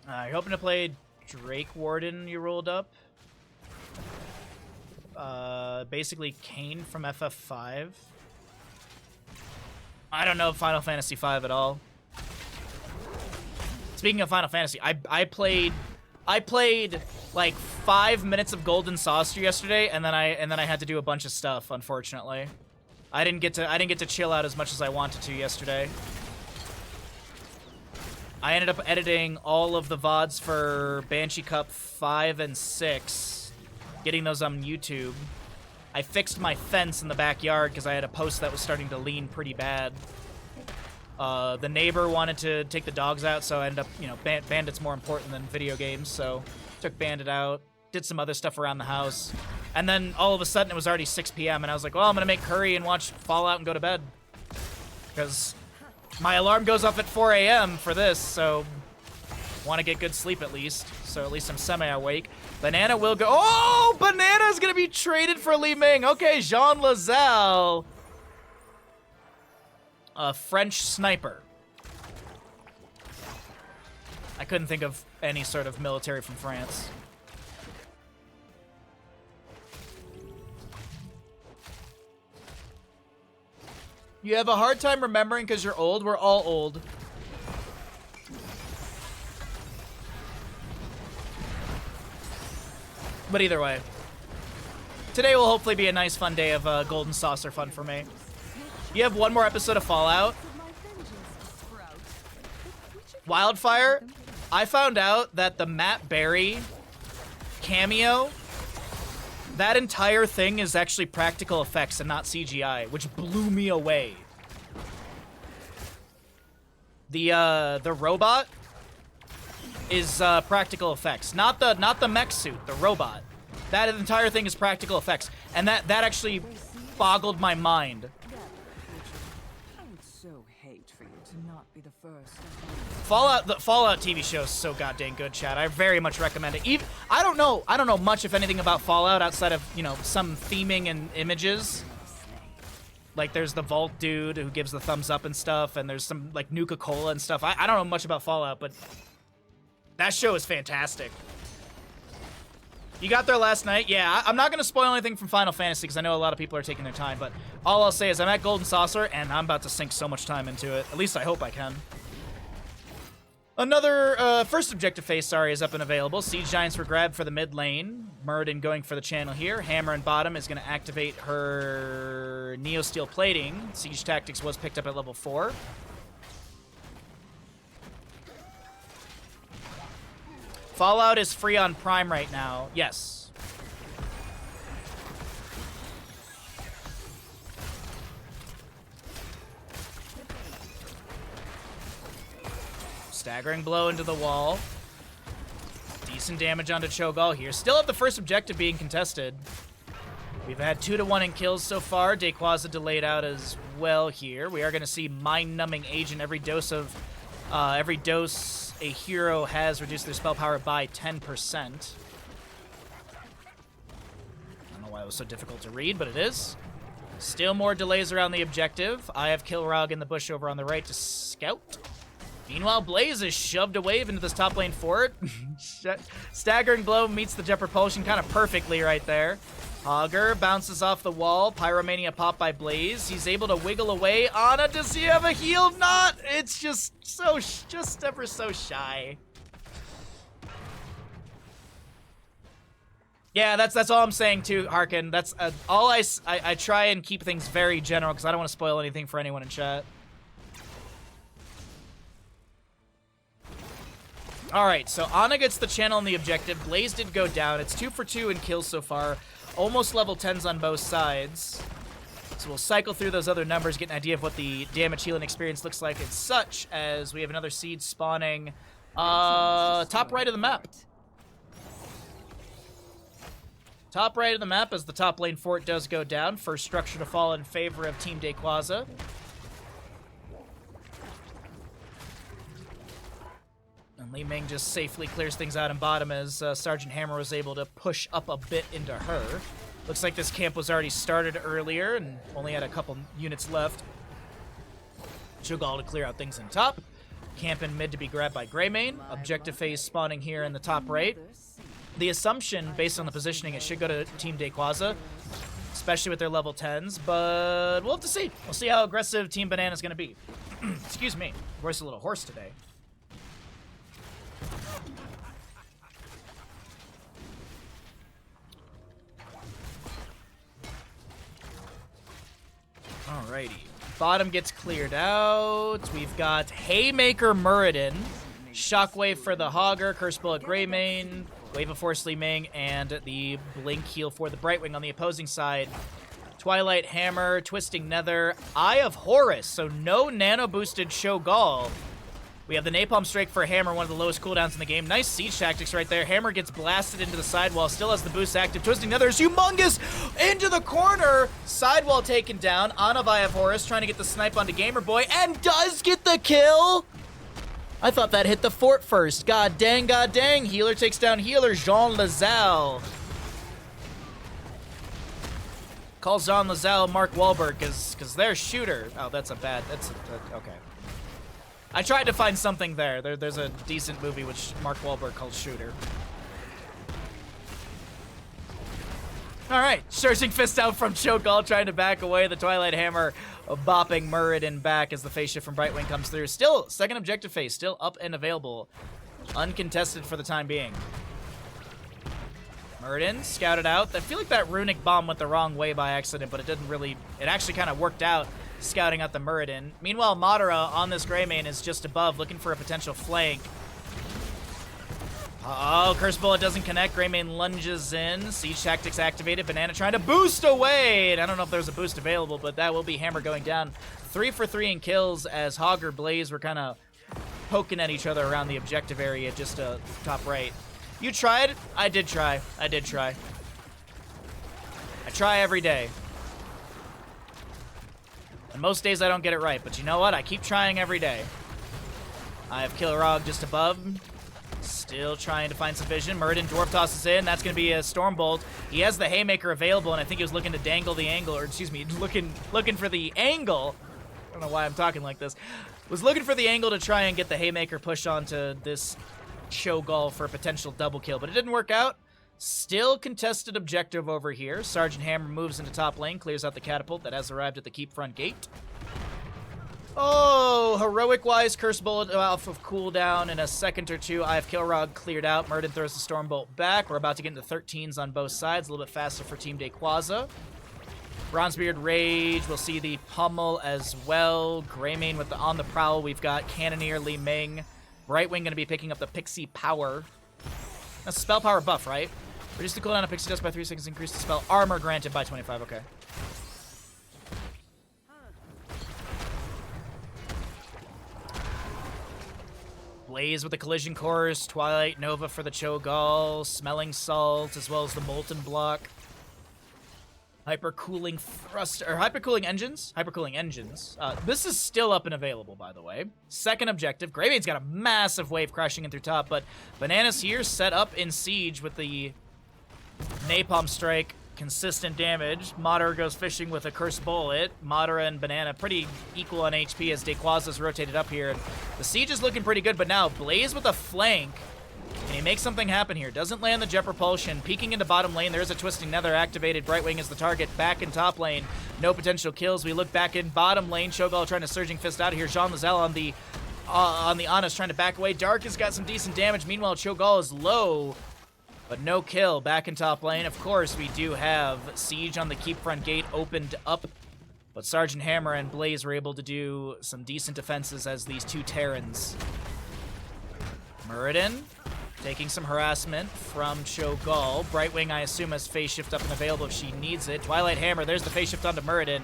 Speaker 1: You're hoping to play Drake Warden, you rolled up. Basically Kane from FF5. I don't know Final Fantasy V at all. Speaking of Final Fantasy, I played like 5 minutes of Golden Saucer yesterday, and then I had to do a bunch of stuff, unfortunately. I didn't get to chill out as much as I wanted to yesterday. I ended up editing all of the VODs for Banshee Cup 5 and 6, getting those on YouTube. I fixed my fence in the backyard because I had a post that was starting to lean pretty bad. The neighbor wanted to take the dogs out, so I ended up, you know, Bandit's more important than video games, so took Bandit out, did some other stuff around the house, and then all of a sudden it was already 6 p.m. and I was like, well, I'm gonna make curry and watch Fallout and go to bed. Because my alarm goes off at 4 a.m. for this, so want to get good sleep at least. So at least I'm semi-awake. Banana will go. Oh, Banana's gonna be traded for Li Ming. Okay, Jean Lazal, a French sniper. I couldn't think of any sort of military from France. You have a hard time remembering because you're old? We're all old. But either way. Today will hopefully be a nice fun day of Golden Saucer fun for me. You have one more episode of Fallout. Wildfire, I found out that the Matt Berry cameo, that entire thing is actually practical effects and not CGI, which blew me away. The robot is practical effects, not the mech suit, the robot. That entire thing is practical effects, and that actually boggled my mind.
Speaker 4: I would so hate for you to not be the first.
Speaker 1: The Fallout TV show is so goddamn good, chat. I very much recommend it. Even I don't know much, if anything, about Fallout outside of, you know, some theming and images. Like there's the Vault dude who gives the thumbs up and stuff, and there's some like Nuka-Cola and stuff. I don't know much about Fallout, but that show is fantastic. You got there last night? Yeah, I'm not gonna spoil anything from Final Fantasy because I know a lot of people are taking their time, but all I'll say is I'm at Golden Saucer and I'm about to sink so much time into it. At least I hope I can. Another first objective phase, is up and available. Siege Giants were grabbed for the mid lane. Muradin going for the channel here. Hammer in bottom is going to activate her Neo Steel plating. Siege Tactics was picked up at level 4. Fallout is free on Prime right now. Yes. Staggering blow into the wall. Decent damage onto Cho'Gall here. Still have the first objective being contested. We've had 2-1 in kills so far. Daykwaza delayed out as well here. We are going to see Mind-Numbing Agent. Every dose a hero has reduced their spell power by 10%. I don't know why it was so difficult to read, but it is. Still more delays around the objective. I have Kilrog in the bush over on the right to scout. Meanwhile, Blaze is shoved a wave into this top lane fort. Staggering blow meets the jet propulsion kind of perfectly right there. Hogger bounces off the wall. Pyromania pop by Blaze. He's able to wiggle away. Ana, does he have a heal? Not. It's just ever so shy. Yeah, that's all I'm saying too, Harkin. That's all I try and keep things very general because I don't want to spoil anything for anyone in chat. Alright, so Ana gets the channel and the objective. Blaze did go down. It's 2 for 2 in kills so far. Almost level 10s on both sides. So we'll cycle through those other numbers, get an idea of what the damage healing experience looks like. It's such as we have another seed spawning top right of the map. Top right of the map as the top lane fort does go down. First structure to fall in favor of Team Daykwaza. And Li Ming just safely clears things out in bottom as Sergeant Hammer was able to push up a bit into her. Looks like this camp was already started earlier and only had a couple units left. Cho'Gall to clear out things in top. Camp in mid to be grabbed by Greymane. Objective phase spawning here in the top right. The assumption, based on the positioning, it should go to Team Daykwaza, especially with their level 10s, but we'll have to see. We'll see how aggressive Team Banana is going to be. Excuse me. Voice a little hoarse today. Alrighty. Bottom gets cleared out. We've got Haymaker Muradin, Shockwave for the Hogger, Curse Bullet Greymane, Wave of Force Li Ming, and the Blink Heal for the Brightwing on the opposing side. Twilight Hammer, Twisting Nether, Eye of Horus, so no nano-boosted Cho'Gall. We have the Napalm Strike for Hammer, one of the lowest cooldowns in the game. Nice siege tactics right there. Hammer gets blasted into the sidewall, still has the boost active. Twisting Nether is humongous into the corner. Sidewall taken down. Eye of Horus trying to get the snipe onto Gamer Boy and does get the kill. I thought that hit the fort first. God dang, god dang. Healer takes down healer. Jean Lazelle. Calls Jean Lazelle Mark Wahlberg because they're shooter. Oh, that's okay. I tried to find something there. There's a decent movie which Mark Wahlberg calls Shooter. Alright, Searching Fist out from Cho'Gall, trying to back away. The Twilight Hammer bopping Muradin back as the phase shift from Brightwing comes through. Still, second objective phase, still up and available. Uncontested for the time being. Muradin scouted out. I feel like that Runic Bomb went the wrong way by accident, but it didn't really... It actually kind of worked out, scouting out the Muradin. Meanwhile, Madara on this Greymane is just above, looking for a potential flank. Oh, Curse Bullet doesn't connect. Greymane lunges in. Siege Tactics activated. Banana trying to boost away. And I don't know if there's a boost available, but that will be Hammer going down. 3 for 3 in kills as Hog or Blaze were kind of poking at each other around the objective area, just top right. You tried? I did try. I did try. I try every day. And most days I don't get it right, but you know what? I keep trying every day. I have Kilrog just above. Still trying to find some vision. Muradin Dwarf tosses in. That's going to be a Stormbolt. He has the Haymaker available, and I think he was looking to dangle the angle, or excuse me, looking for the angle. I don't know why I'm talking like this. Was looking for the angle to try and get the Haymaker push onto this Cho'Gall for a potential double kill, but it didn't work out. Still contested objective over here. Sergeant Hammer moves into top lane, clears out the catapult that has arrived at the keep front gate. Oh, heroic-wise, Curse Bullet off of cooldown in a second or two. I have Kilrog cleared out. Muradin throws the Stormbolt back. We're about to get into 13s on both sides, a little bit faster for Team Daykwaza. Bronzebeard Rage, we'll see the Pummel as well. Greymane with the on the prowl. We've got Cannoneer Li Ming. Brightwing going to be picking up the Pixie Power. That's a spell power buff, right? Reduce the cooldown of Pixie Dust by 3 seconds. Increase the spell armor granted by 25. Okay. Blaze with the collision course, Twilight Nova for the Cho'Gall, Smelling Salt, as well as the Molten Block. Hypercooling thruster, or hypercooling engines? Hypercooling engines. This is still up and available, by the way. Second objective. Greymane's got a massive wave crashing in through top, but BananaH's here set up in siege with the Napalm Strike. Consistent damage. Madara goes fishing with a Cursed Bullet. Madara and BananaH pretty equal on HP as Daykwaza's rotated up here. And the siege is looking pretty good, but now Blaze with a flank. And he makes something happen here. Doesn't land the Jet Propulsion. Peeking into bottom lane. There's a Twisting Nether activated. Brightwing is the target. Back in top lane. No potential kills. We look back in bottom lane. Cho'Gall trying to Surging Fist out of here. Jean Lazelle on the Ana's trying to back away. Dark has got some decent damage. Meanwhile, Cho'Gall is low. But no kill. Back in top lane. Of course, we do have Siege on the keep front gate opened up. But Sergeant Hammer and Blaze were able to do some decent defenses as these two Terrans. Muradin taking some harassment from Cho'Gall. Brightwing, I assume, has phase shift up and available if she needs it. Twilight Hammer, there's the phase shift onto Muradin.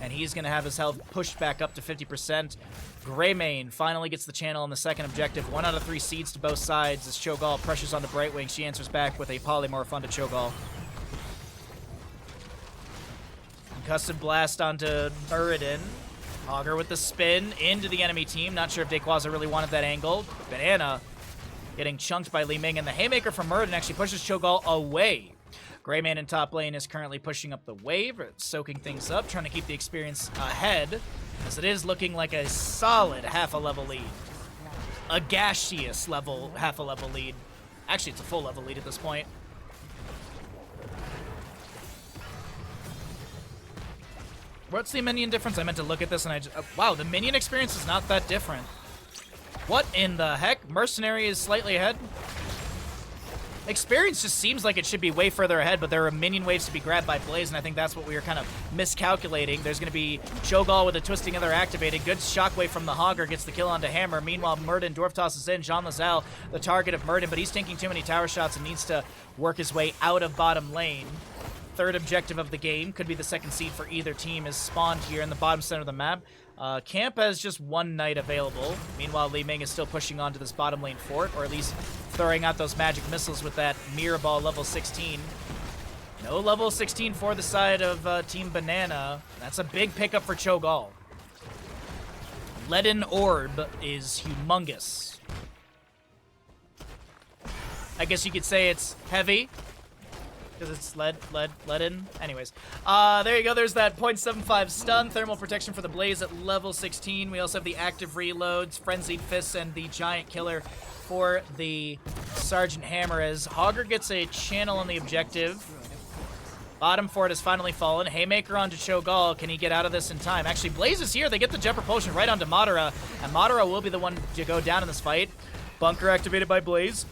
Speaker 1: And he's going to have his health pushed back up to 50%. Greymane finally gets the channel on the second objective. 1 out of 3 seeds to both sides as Cho'Gall pressures onto Brightwing. She answers back with a Polymorph onto Cho'Gall. Concussive Blast onto Muradin. Augur with the spin into the enemy team. Not sure if Daykwaza really wanted that angle. BananaH getting chunked by Li Ming. And the Haymaker from Muradin actually pushes Cho'Gall away. Greymane in top lane is currently pushing up the wave, soaking things up, trying to keep the experience ahead, as it is looking like a solid half a level lead. A gaseous level, half a level lead. Actually, it's a full level lead at this point. What's the minion difference? I meant to look at this and I just... wow, the minion experience is not that different. What in the heck? Mercenary is slightly ahead? Experience just seems like it should be way further ahead, but there are minion waves to be grabbed by Blaze, and I think that's what we were kind of miscalculating. There's going to be Cho'Gall with a Twisting Nether activated. Good shockwave from the Hogger, gets the kill onto Hammer. Meanwhile, Muradin Dwarf tosses in. Jean Lazelle, the target of Muradin, but he's taking too many tower shots and needs to work his way out of bottom lane. Third objective of the game, could be the second seed for either team, is spawned here in the bottom center of the map. Camp has just one knight available. Meanwhile, Li Ming is still pushing onto this bottom lane fort, or at least throwing out those magic missiles with that Mirror Ball level 16. No level 16 for the side of Team BananaH. That's a big pickup for Cho'Gall. Leaden Orb is humongous. I guess you could say it's heavy, because it's leaden. Anyways, there you go. There's that 0.75 stun. Thermal protection for the Blaze at level 16. We also have the active reloads, Frenzied Fists, and the Giant Killer for the Sergeant Hammer as Hogger gets a channel on the objective. Bottom fort has finally fallen. Haymaker onto Cho'Gall. Can he get out of this in time? Actually, Blaze is here. They get the Jet Propulsion right onto Madara, and Madara will be the one to go down in this fight. Bunker activated by Blaze.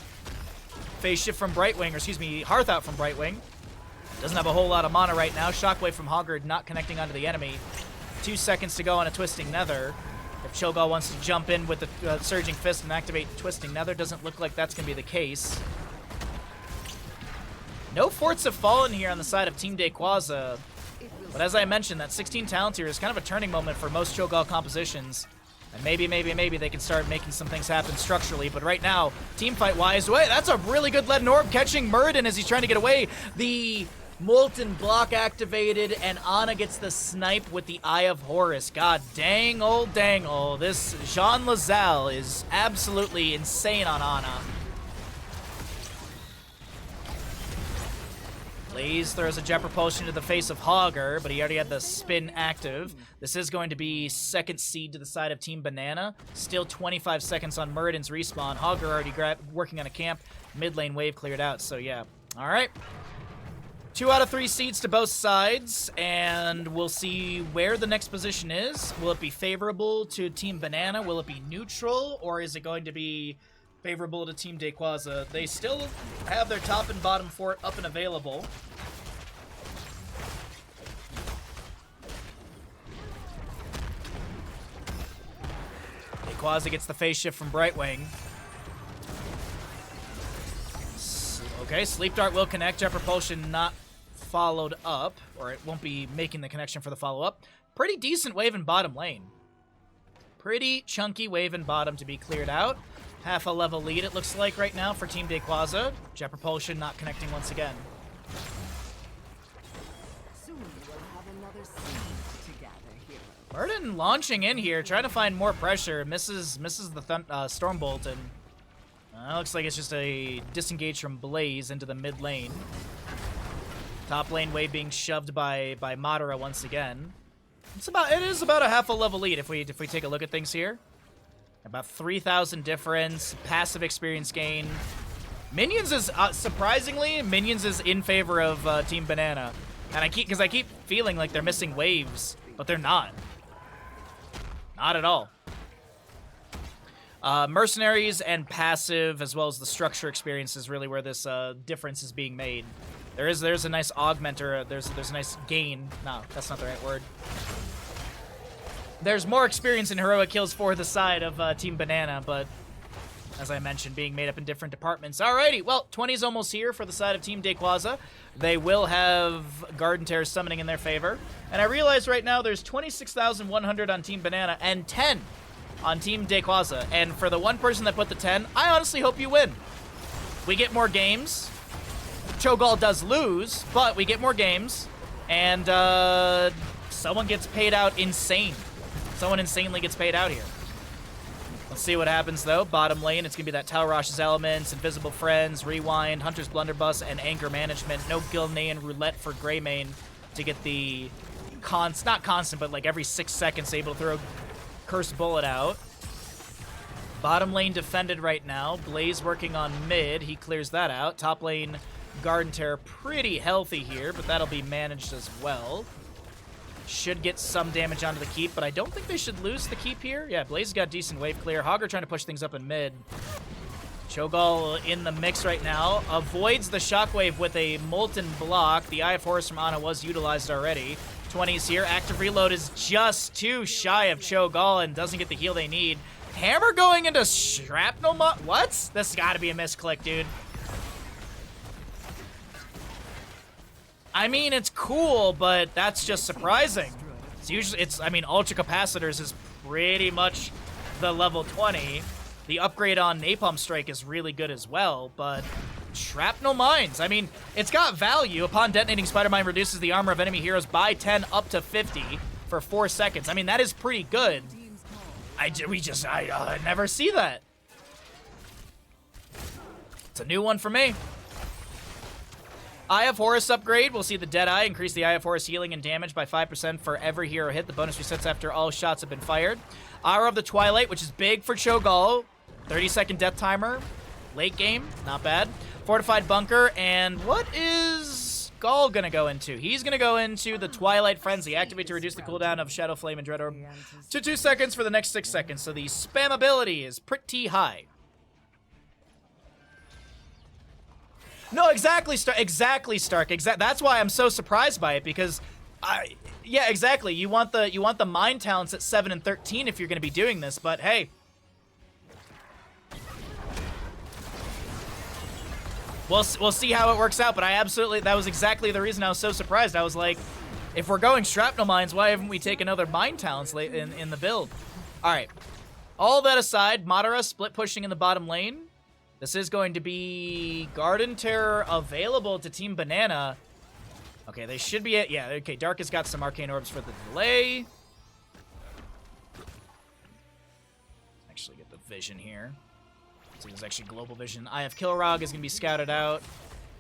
Speaker 1: Phase shift from Brightwing, or excuse me, Hearth out from Brightwing. Doesn't have a whole lot of mana right now. Shockwave from Hogger not connecting onto the enemy. 2 seconds to go on a Twisting Nether. If Cho'Gall wants to jump in with the Surging Fist and activate Twisting Nether, doesn't look like that's going to be the case. No forts have fallen here on the side of Team Daykwaza. But as I mentioned, that 16 talent tier is kind of a turning moment for most Cho'Gall compositions. And maybe they can start making some things happen structurally. But right now, team fight-wise, wait, that's a really good Leaden Orb catching Muradin as he's trying to get away. The Molten Block activated, and Ana gets the snipe with the Eye of Horus. God dang old dangle. This Jean Lazelle is absolutely insane on Ana. Blaze throws a Jet Propulsion to the face of Hogger, but he already had the spin active. This is going to be second seed to the side of Team BananaH. Still 25 seconds on Muradin's respawn. Hogger already working on a camp. Mid lane wave cleared out, so yeah. All right. 2 out of 3 seeds to both sides, and we'll see where the next position is. Will it be favorable to Team BananaH? Will it be neutral, or is it going to be favorable to Team Daykwaza? They still have their top and bottom fort up and available. Daykwaza gets the phase shift from Brightwing. Okay, Sleep Dart will connect. Jet Propulsion not followed up, or it won't be making the connection for the follow-up. Pretty decent wave in bottom lane. Pretty chunky wave in bottom to be cleared out. Half a level lead, it looks like, right now for Team Daykwaza. Jet Propulsion not connecting once again.
Speaker 4: Soon we'll have another scene to gather here.
Speaker 1: Burden launching in here, trying to find more pressure. Misses the Stormbolt, and looks like it's just a disengage from Blaze into the mid lane. Top lane wave being shoved by Madara once again. It is about a half a level lead if we take a look at things here. About 3,000 difference, passive experience gain. Minions is surprisingly in favor of Team Banana, and I keep feeling like they're missing waves, but they're not. Not at all. Mercenaries and passive, as well as the structure experience, is really where this difference is being made. There's a nice augmenter. There's a nice gain. No, that's not the right word. There's more experience in heroic kills for the side of Team Banana, but as I mentioned, being made up in different departments. Alrighty, well, 20's almost here for the side of Team Daykwaza. They will have Garden Terror summoning in their favor. And I realize right now there's 26,100 on Team Banana and 10 on Team Daykwaza. And for the one person that put the 10, I honestly hope you win. We get more games. Cho'Gall does lose, but we get more games. And someone gets paid out insane. Someone insanely gets paid out here. Let's see what happens, though. Bottom lane, it's going to be that Talrosh's Elements, Invisible Friends, Rewind, Hunter's Blunderbuss, and Anger Management. No Gilnean Roulette for Greymane to get the not constant, but like every 6 seconds able to throw Cursed Bullet out. Bottom lane defended right now. Blaze working on mid. He clears that out. Top lane, Garden Terror pretty healthy here, but that'll be managed as well. Should get some damage onto the keep, but I don't think they should lose the keep here. Yeah, Blaze got decent wave clear. Hogger trying to push things up in mid. Cho'Gall in the mix right now. Avoids the shockwave with a Molten Block. The Eye of Horus from Ana was utilized already. 20's here. Active Reload is just too shy of Cho'Gall and doesn't get the heal they need. Hammer going into Shrapnel What? This has got to be a misclick, dude. I mean, it's cool, but that's just surprising. I mean, Ultra Capacitors is pretty much the level 20. The upgrade on Napalm Strike is really good as well, but Shrapnel Mines, I mean, it's got value. Upon detonating, Spider Mine reduces the armor of enemy heroes by 10 up to 50 for 4 seconds. I mean, that is pretty good. I never see that. It's a new one for me. Eye of Horus upgrade. We'll see the Deadeye increase the Eye of Horus healing and damage by 5% for every hero hit. The bonus resets after all shots have been fired. Hour of the Twilight, which is big for Cho'Gall. 30-second death timer. Late game. Not bad. Fortified Bunker. And what is Gall going to go into? He's going to go into the Twilight Frenzy. Activate to reduce the cooldown of Shadow Flame and Dread Orb to 2 seconds for the next 6 seconds. So the spammability is pretty high. No, exactly, Stark. That's why I'm so surprised by it, because yeah, exactly. You want the mind talents at 7 and 13 if you're going to be doing this, but hey. We'll see how it works out, but that was exactly the reason I was so surprised. I was like, if we're going Shrapnel Mines, why haven't we taken other mind talents late in the build? All right. All that aside, Madara split pushing in the bottom lane. This is going to be Garden Terror available to Team Banana. Okay, they should be at... Yeah, okay, Dark has got some Arcane Orbs for the delay. Actually get the vision here. So there's actually Global Vision. Eye of Kilrog is going to be scouted out.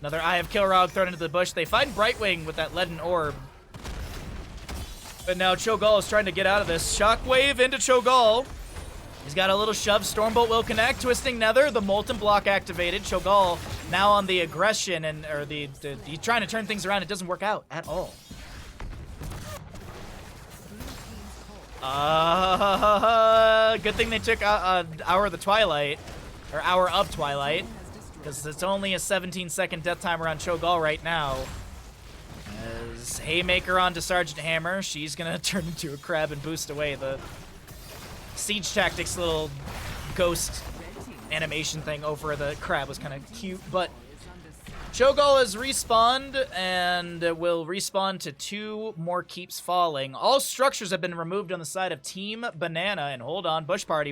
Speaker 1: Another Eye of Kilrog thrown into the bush. They find Brightwing with that Leaden Orb. But now Cho'Gall is trying to get out of this. Shockwave into Cho'Gall. He's got a little shove. Stormbolt will connect. Twisting Nether. The Molten Block activated. Cho'Gall now on the aggression he's trying to turn things around. It doesn't work out at all. Good thing they took Hour of the Twilight, or Hour of Twilight, because it's only a 17-second death timer on Cho'Gall right now. As Haymaker onto Sergeant Hammer, she's gonna turn into a crab and boost away. The Siege Tactics little ghost animation thing over the crab was kind of cute, but Cho'Gall has respawned and will respawn to 2 more keeps falling. All structures have been removed on the side of Team Banana, and hold on, Bush Party.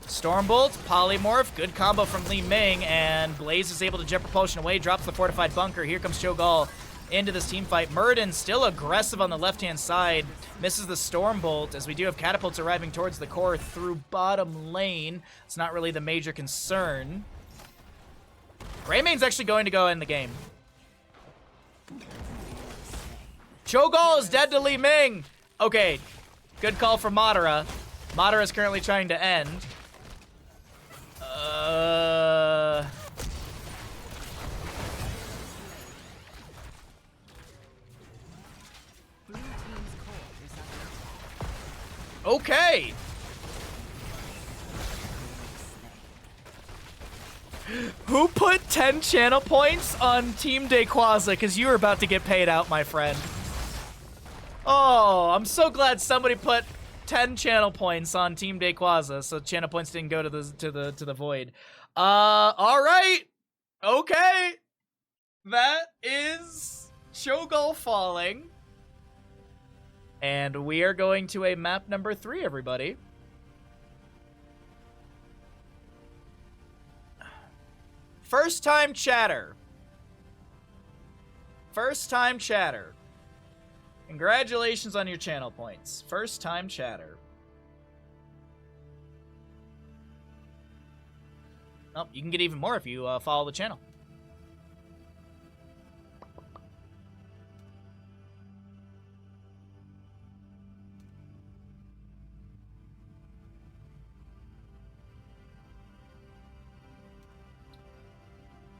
Speaker 1: Stormbolt, Polymorph, good combo from Li Ming, and Blaze is able to jet propulsion away, drops the fortified bunker. Here comes Cho'Gall into this team fight. Muradin still aggressive on the left-hand side, misses the Stormbolt, as we do have catapults arriving towards the core through bottom lane. It's not really the major concern. Greymaine's actually going to go in the game. Cho'Gall is dead to Li Ming. Okay, good call from Madara. Madara is currently trying to end. Okay. Who put 10 channel points on Team Daykwaza? Because you were about to get paid out, my friend. Oh, I'm so glad somebody put 10 channel points on Team Daykwaza, so channel points didn't go to the void. All right. Okay. That is Cho'Gall falling. And we are going to a map number 3, everybody. First time chatter. First time chatter. Congratulations on your channel points. First time chatter. Oh, you can get even more if you follow the channel.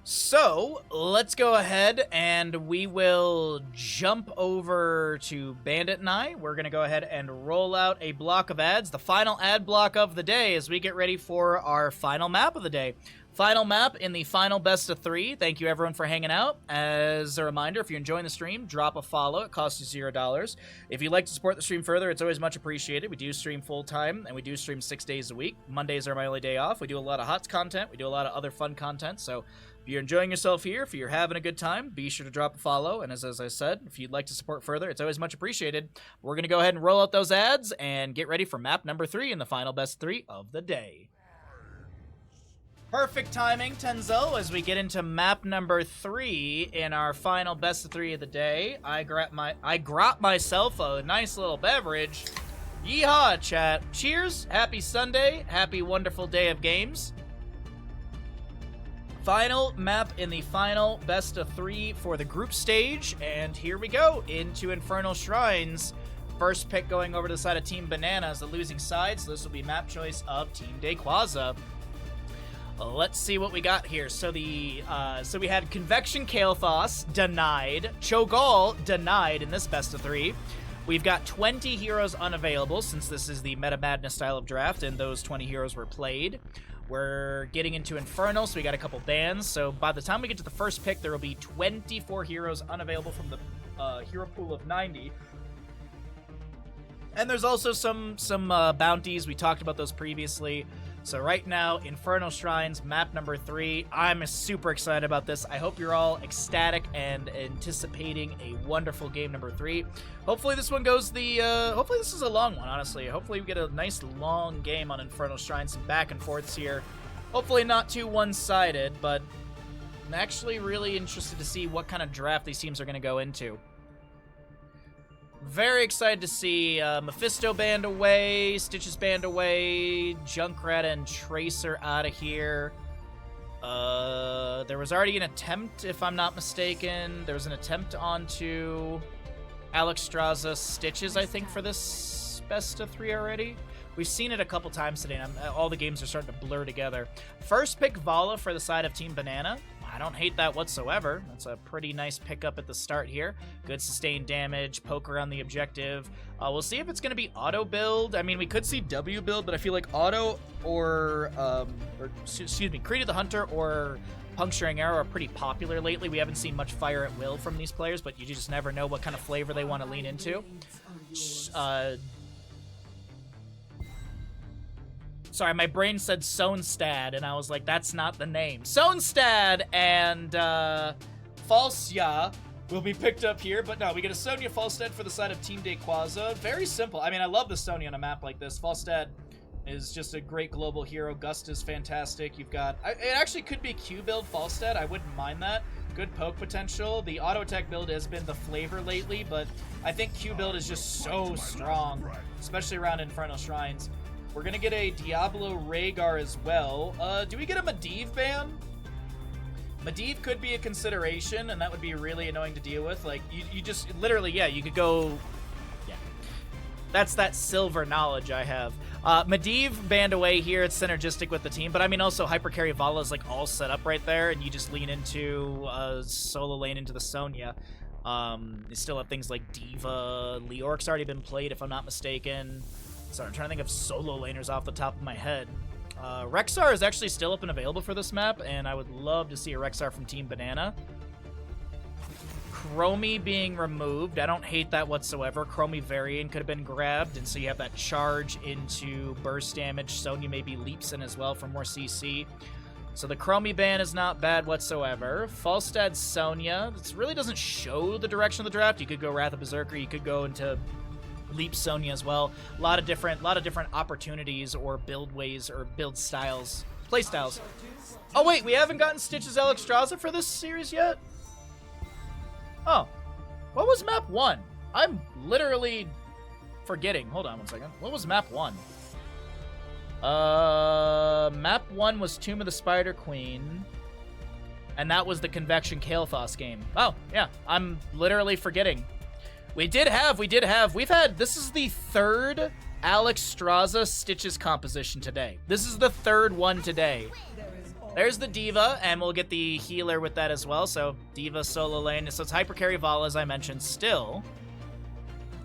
Speaker 1: So, let's go ahead and we will jump over to BananaH. We're going to go ahead and roll out a block of ads, the final ad block of the day, as we get ready for our final map of the day. Final map in the final best of 3. Thank you everyone for hanging out. As a reminder, if you're enjoying the stream, drop a follow. It costs you $0. If you'd like to support the stream further, it's always much appreciated. We do stream full time, and we do stream 6 days a week. Mondays are my only day off. We do a lot of HOTS content. We do a lot of other fun content, so if you're enjoying yourself here, if you're having a good time, be sure to drop a follow. And as I said, if you'd like to support further, it's always much appreciated. We're going to go ahead and roll out those ads and get ready for map number 3 in the final best 3 of the day. Perfect timing, Tenzo, as we get into map number 3 in our final best of 3 of the day. I grot myself a nice little beverage. Yeehaw, chat. Cheers. Happy Sunday. Happy wonderful day of games. Final map in the final best of 3 for the group stage, and here we go into Infernal Shrines. First pick going over to the side of Team Banana as the losing side, so this will be map choice of Team Daykwaza. Let's see what we got here. So we had Convection Kael'thas denied, Cho'Gall denied in this best of 3. We've got 20 heroes unavailable since this is the Meta Madness style of draft, and those 20 heroes were played. We're getting into Infernal, so we got a couple bans. So by the time we get to the first pick, there will be 24 heroes unavailable from the hero pool of 90. And there's also some bounties. We talked about those previously. So right now, Infernal Shrines, map number 3. I'm super excited about this. I hope you're all ecstatic and anticipating a wonderful game number 3. Hopefully this one goes hopefully this is a long one, honestly. Hopefully we get a nice long game on Infernal Shrines, some back and forths here. Hopefully not too one-sided, but I'm actually really interested to see what kind of draft these teams are going to go into. Very excited to see Mephisto banned away, Stitches banned away, Junkrat and Tracer out of here. There was already an attempt, if I'm not mistaken. There was an attempt onto Alexstrasza Stitches, I think, for this best of 3 already. We've seen it a couple times today, and all the games are starting to blur together. First pick Vala for the side of Team Banana. I don't hate that whatsoever. That's a pretty nice pickup at the start here. Good sustained damage, poke around the objective. We'll see if it's going to be auto build. I mean, we could see W build, but I feel like auto or excuse me, Creed of the Hunter or Puncturing Arrow are pretty popular lately. We haven't seen much fire at will from these players, but you just never know what kind of flavor they want to lean into. Sorry, my brain said Sonstad, and I was like, that's not the name. Sonstad and Falsya will be picked up here, but no, we get a Sonya Falstad for the side of Team Daykwaza. Very simple. I mean, I love the Sonya on a map like this. Falstad is just a great global hero. Gust is fantastic. You've got... it actually could be Q build Falstad. I wouldn't mind that. Good poke potential. The auto attack build has been the flavor lately, but I think Q build is just so strong, especially around Infernal Shrines. We're going to get a Diablo Rhaegar as well. Do we get a Medivh ban? Medivh could be a consideration, and that would be really annoying to deal with. Like, you just... literally, yeah, you could go... That's that silver knowledge I have. Medivh banned away here. It's synergistic with the team. But, I mean, also, Hypercarry Vala is, like, all set up right there. And you just lean into solo lane into the Sonya. You still have things like Diva. Leoric's already been played, if I'm not mistaken. Sorry, I'm trying to think of solo laners off the top of my head. Rexxar is actually still up and available for this map. And I would love to see a Rexxar from Team Banana. Chromie being removed. I don't hate that whatsoever. Chromie Variant could have been grabbed, and so you have that charge into burst damage. Sonya maybe leaps in as well for more CC. So the Chromie ban is not bad whatsoever. Falstad Sonya. This really doesn't show the direction of the draft. You could go Wrath of Berserker. You could go into Leap Sonya as well. A lot of different opportunities or build ways or build styles, play styles. Oh wait, we haven't gotten Stitch's Alexstrasza for this series yet? Oh, what was map 1? I'm literally forgetting. Hold on one second. What was map 1? Map 1 was Tomb of the Spider Queen. And that was the Convection Kael'thas game. Oh, yeah. I'm literally forgetting. We've had, this is the third Alexstrasza Stitches composition today. This is the third one today. There's the Diva, and we'll get the healer with that as well. So, Diva, solo lane. So, it's Hypercarry Vala, as I mentioned, still.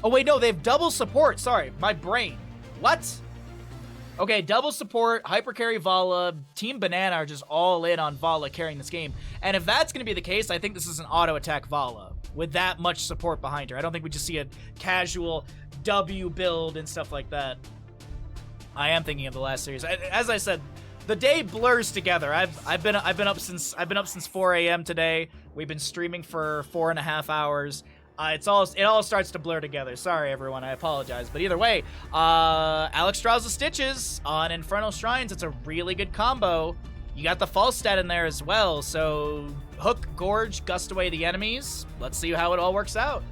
Speaker 1: Oh, wait, no, they have double support. Sorry, my brain. What? Okay, double support, Hypercarry Vala, Team Banana are just all in on Vala carrying this game. And if that's going to be the case, I think this is an auto-attack Vala with that much support behind her. I don't think we just see a casual W build and stuff like that. I am thinking of the last series. As I said, the day blurs together. I've been up since 4 a.m. today. We've been streaming for 4.5 hours. It all starts to blur together. Sorry, everyone. I apologize. But either way, Alexstrasza Stitches on Infernal Shrines. It's a really good combo. You got the Falstad in there as well. So hook, gorge, gust away the enemies. Let's see how it all works out.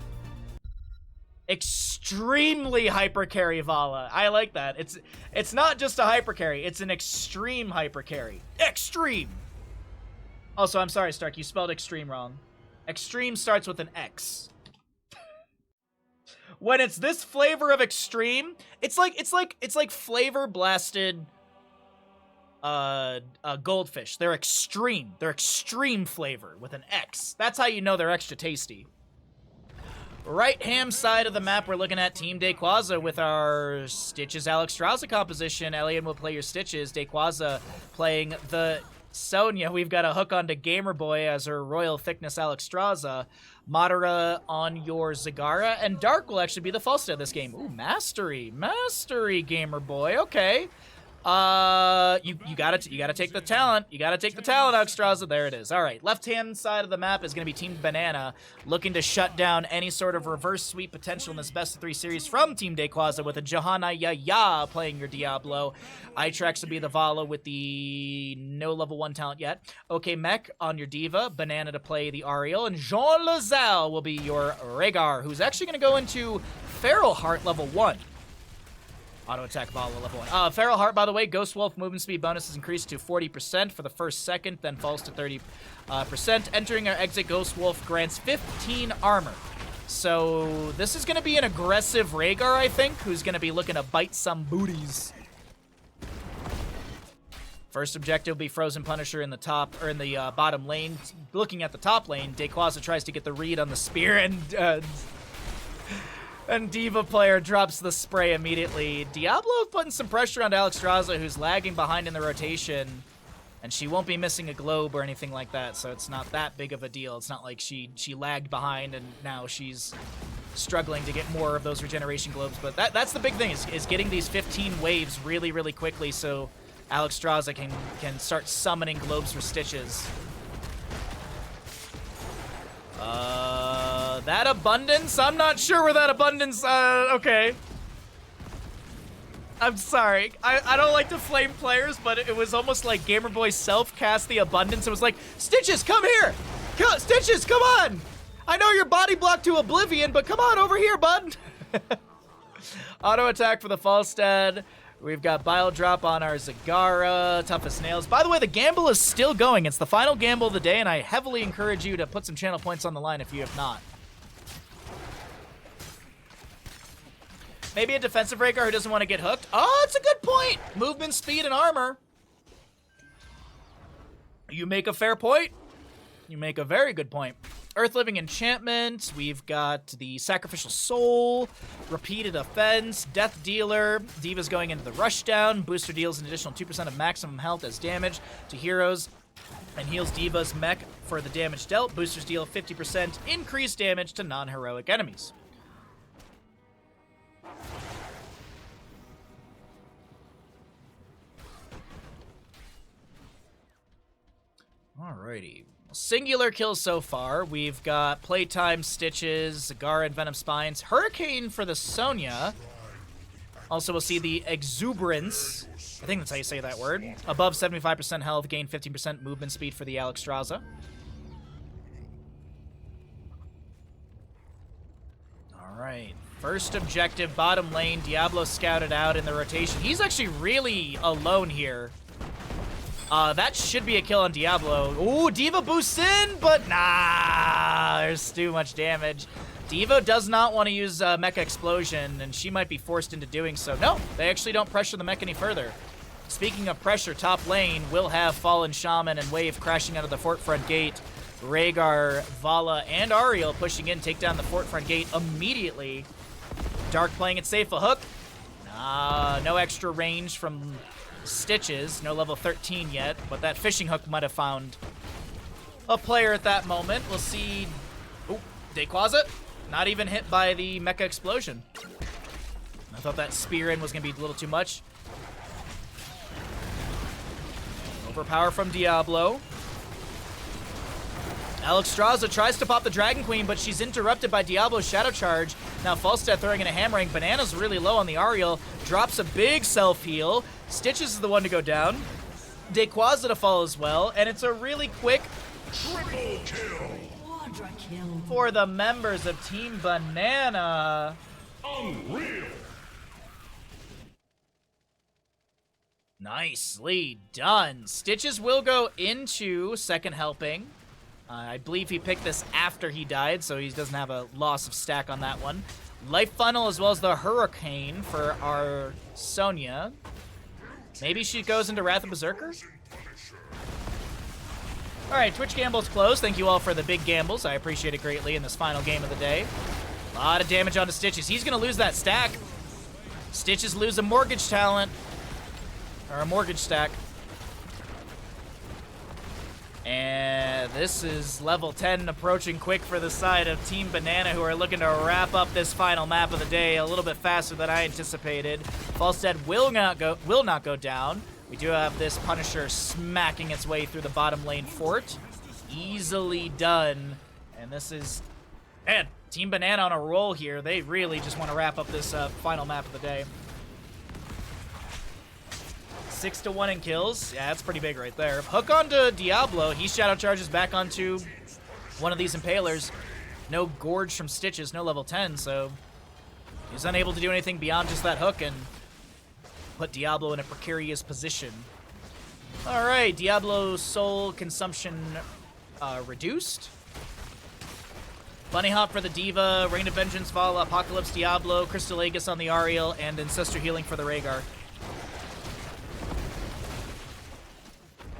Speaker 1: Extremely hyper carry Vala. I like that. It's not just a hyper carry. It's an extreme hyper carry. Extreme. Also, I'm sorry, Stark. You spelled extreme wrong. Extreme starts with an X. When it's this flavor of extreme, it's like flavor blasted goldfish. They're extreme. They're extreme flavor with an X. That's how you know they're extra tasty. Right-hand side of the map, we're looking at Team Daykwaza with our Stitches Alexstrasza composition. Elian will play your Stitches. Daykwaza playing the Sonya. We've got a hook onto Gamer Boy as her Royal Thickness Alexstrasza. Madara on your Zagara. And Dark will actually be the Falstad of this game. Ooh, Mastery. Mastery, Gamer Boy. Okay. You gotta take the talent. You gotta take the talent, Alexstrasza. There it is. All right. Left-hand side of the map is going to be Team Banana, looking to shut down any sort of reverse sweep potential in this best-of-3 series from Team Daykwaza with a Johanna Yaya playing your Diablo. Itrax will be the Vala with the no level 1 talent yet. Okay, Mech on your Diva. Banana to play the Ariel. And Jean Lazal will be your Rhaegar, who's actually going to go into Feral Heart level 1. Auto attack Vala level 1. Feral Heart, by the way, Ghost Wolf movement speed bonus is increased to 40% for the first second, then falls to 30%. Entering or exit, Ghost Wolf grants 15 armor. So this is going to be an aggressive Rhaegar, I think, who's going to be looking to bite some booties. First objective will be Frozen Punisher in the top, or in the bottom lane. Looking at the top lane, Daykwaza tries to get the read on the spear, and Diva player drops the spray immediately. Diablo putting some pressure on Alexstrasza, who's lagging behind in the rotation. And she won't be missing a globe or anything like that, so it's not that big of a deal. It's not like she lagged behind and now she's struggling to get more of those regeneration globes. But that's the big thing, is getting these 15 waves really, really quickly so Alexstrasza can start summoning globes for Stitches. That abundance? I'm not sure where that abundance, okay. I'm sorry. I don't like to flame players, but it was almost like Gamer Boy self-cast the abundance. It was like, Stitches, come here! Stitches, come on! I know you're body blocked to oblivion, but come on over here, bud! Auto attack for the Falstad. We've got Bile Drop on our Zagara, Toughest Nails. By the way, the gamble is still going. It's the final gamble of the day, and I heavily encourage you to put some channel points on the line if you have not. Maybe a defensive Rhaegar who doesn't want to get hooked. Oh, it's a good point. Movement, speed, and armor. You make a fair point. You make a very good point. Earth Living Enchantment. We've got the Sacrificial Soul. Repeated Offense. Death Dealer. Diva's going into the Rushdown. Booster deals an additional 2% of maximum health as damage to heroes and heals Diva's mech for the damage dealt. Boosters deal 50% increased damage to non-heroic enemies. Alrighty. Singular kills so far. We've got Playtime, Stitches, Zagara, and Venom Spines. Hurricane for the Sonya. Also, we'll see the Exuberance. I think that's how you say that word. Above 75% health, gain 15% movement speed for the Alexstrasza. Alright. First objective, bottom lane. Diablo scouted out in the rotation. He's actually really alone here. That should be a kill on Diablo. Ooh, Diva boosts in, but nah, there's too much damage. Diva does not want to use Mecha Explosion, and she might be forced into doing so. No, they actually don't pressure the mech any further. Speaking of pressure, top lane will have Fallen Shaman and Wave crashing out of the fort front gate. Rhaegar, Vala, and Ariel pushing in, take down the fort front gate immediately. Dark playing it safe, a hook. No extra range from Stitches, no level 13 yet, but that fishing hook might have found a player at that moment. We'll see. Oh, Daykwaza, not even hit by the Mecha Explosion. I thought that spear in was going to be a little too much. Overpower from Diablo. Alexstrasza tries to pop the Dragon Queen, but she's interrupted by Diablo's Shadow Charge. Now Falstad throwing in a hammering. Banana's really low on the Ariel. Drops a big self-heal. Stitches is the one to go down. Daykwaza to fall as well. And it's a really quick
Speaker 2: Triple kill.
Speaker 3: Quadra kill.
Speaker 1: for the members of Team Banana.
Speaker 2: Unreal.
Speaker 1: Nicely done. Stitches will go into second helping. I believe he picked this after he died, so he doesn't have a loss of stack on that one. Life Funnel as well as the Hurricane for our Sonya. Maybe she goes into Wrath of Berserker? Alright, Twitch Gamble's closed. Thank you all for the big gambles. I appreciate it greatly in this final game of the day. A lot of damage onto Stitches. He's going to lose that stack. Stitches lose a mortgage talent. Or a mortgage stack. And this is level 10 approaching quick for the side of Team Banana, who are looking to wrap up this final map of the day a little bit faster than I anticipated. Falstad will not go down. We do have this Punisher smacking its way through the bottom lane fort. Easily done. And this is... Man, Team Banana on a roll here. They really just want to wrap up this final map of the day. 6-1 in kills. Yeah, that's pretty big right there. Hook onto Diablo. He shadow charges back onto one of these Impalers. No Gorge from Stitches, no level 10, so he's unable to do anything beyond just that hook and put Diablo in a precarious position. Alright, Diablo's soul consumption reduced. Bunny Hop for the Diva, Rain of Vengeance, Vala, Apocalypse, Diablo, Crystal Aegis on the Ariel, and Ancestor Healing for the Rhaegar.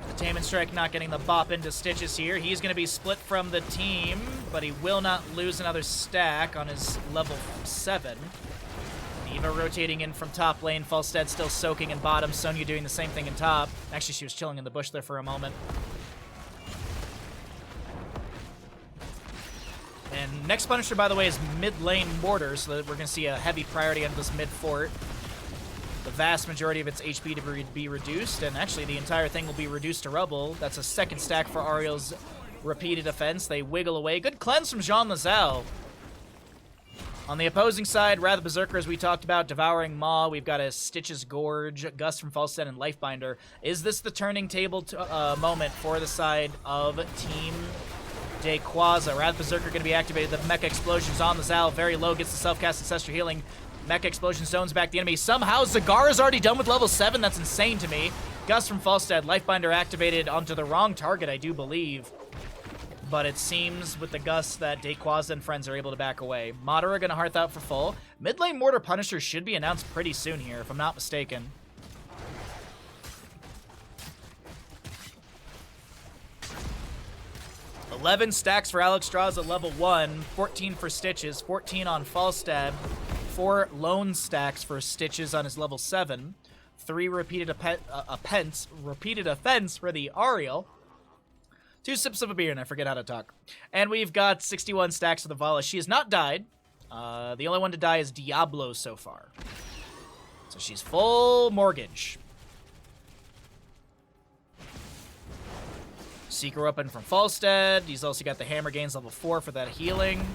Speaker 1: Containment Strike not getting the bop into Stitches here. He's going to be split from the team, but he will not lose another stack on his level 7. Eva rotating in from top lane. Falstad still soaking in bottom. Sonya doing the same thing in top. Actually, she was chilling in the bush there for a moment. And next Punisher, by the way, is mid lane Mortar, so that we're going to see a heavy priority on this mid fort. The vast majority of its HP to be reduced, and actually the entire thing will be reduced to rubble. That's a second stack for Ariel's repeated offense. They wiggle away. Good cleanse from Jean Lazelle. On the opposing side, Wrath of Berserker, as we talked about, Devouring Maw. We've got a Stitch's Gorge, Gust from Falstad, and Lifebinder. Is this the turning table moment for the side of Team Daykwaza? Wrath of Berserker going to be activated. The Mecha Explosion's on the Zal. Very low, gets the self-cast Ancestral Healing. Mecha Explosion zones back the enemy. Somehow Zagara's already done with level 7. That's insane to me. Gust from Falstad. Lifebinder activated onto the wrong target, I do believe. But it seems with the Gust that Daykwaza and friends are able to back away. Madara gonna Hearth out for full. Mid lane Mortar Punisher should be announced pretty soon here, if I'm not mistaken. $11 stacks for Alexstrasza at level 1, 14 for Stitches, 14 on Falstad, 4 lone stacks for Stitches on his level 7, 3 repeated offense for the Ariel, 2 sips of a beer, and I forget how to talk. And we've got 61 stacks for the Vala. She has not died. The only one to die is Diablo so far. So she's full mortgage. Seeker weapon from Falstad. He's also got the Hammer Gains level 4 for that healing.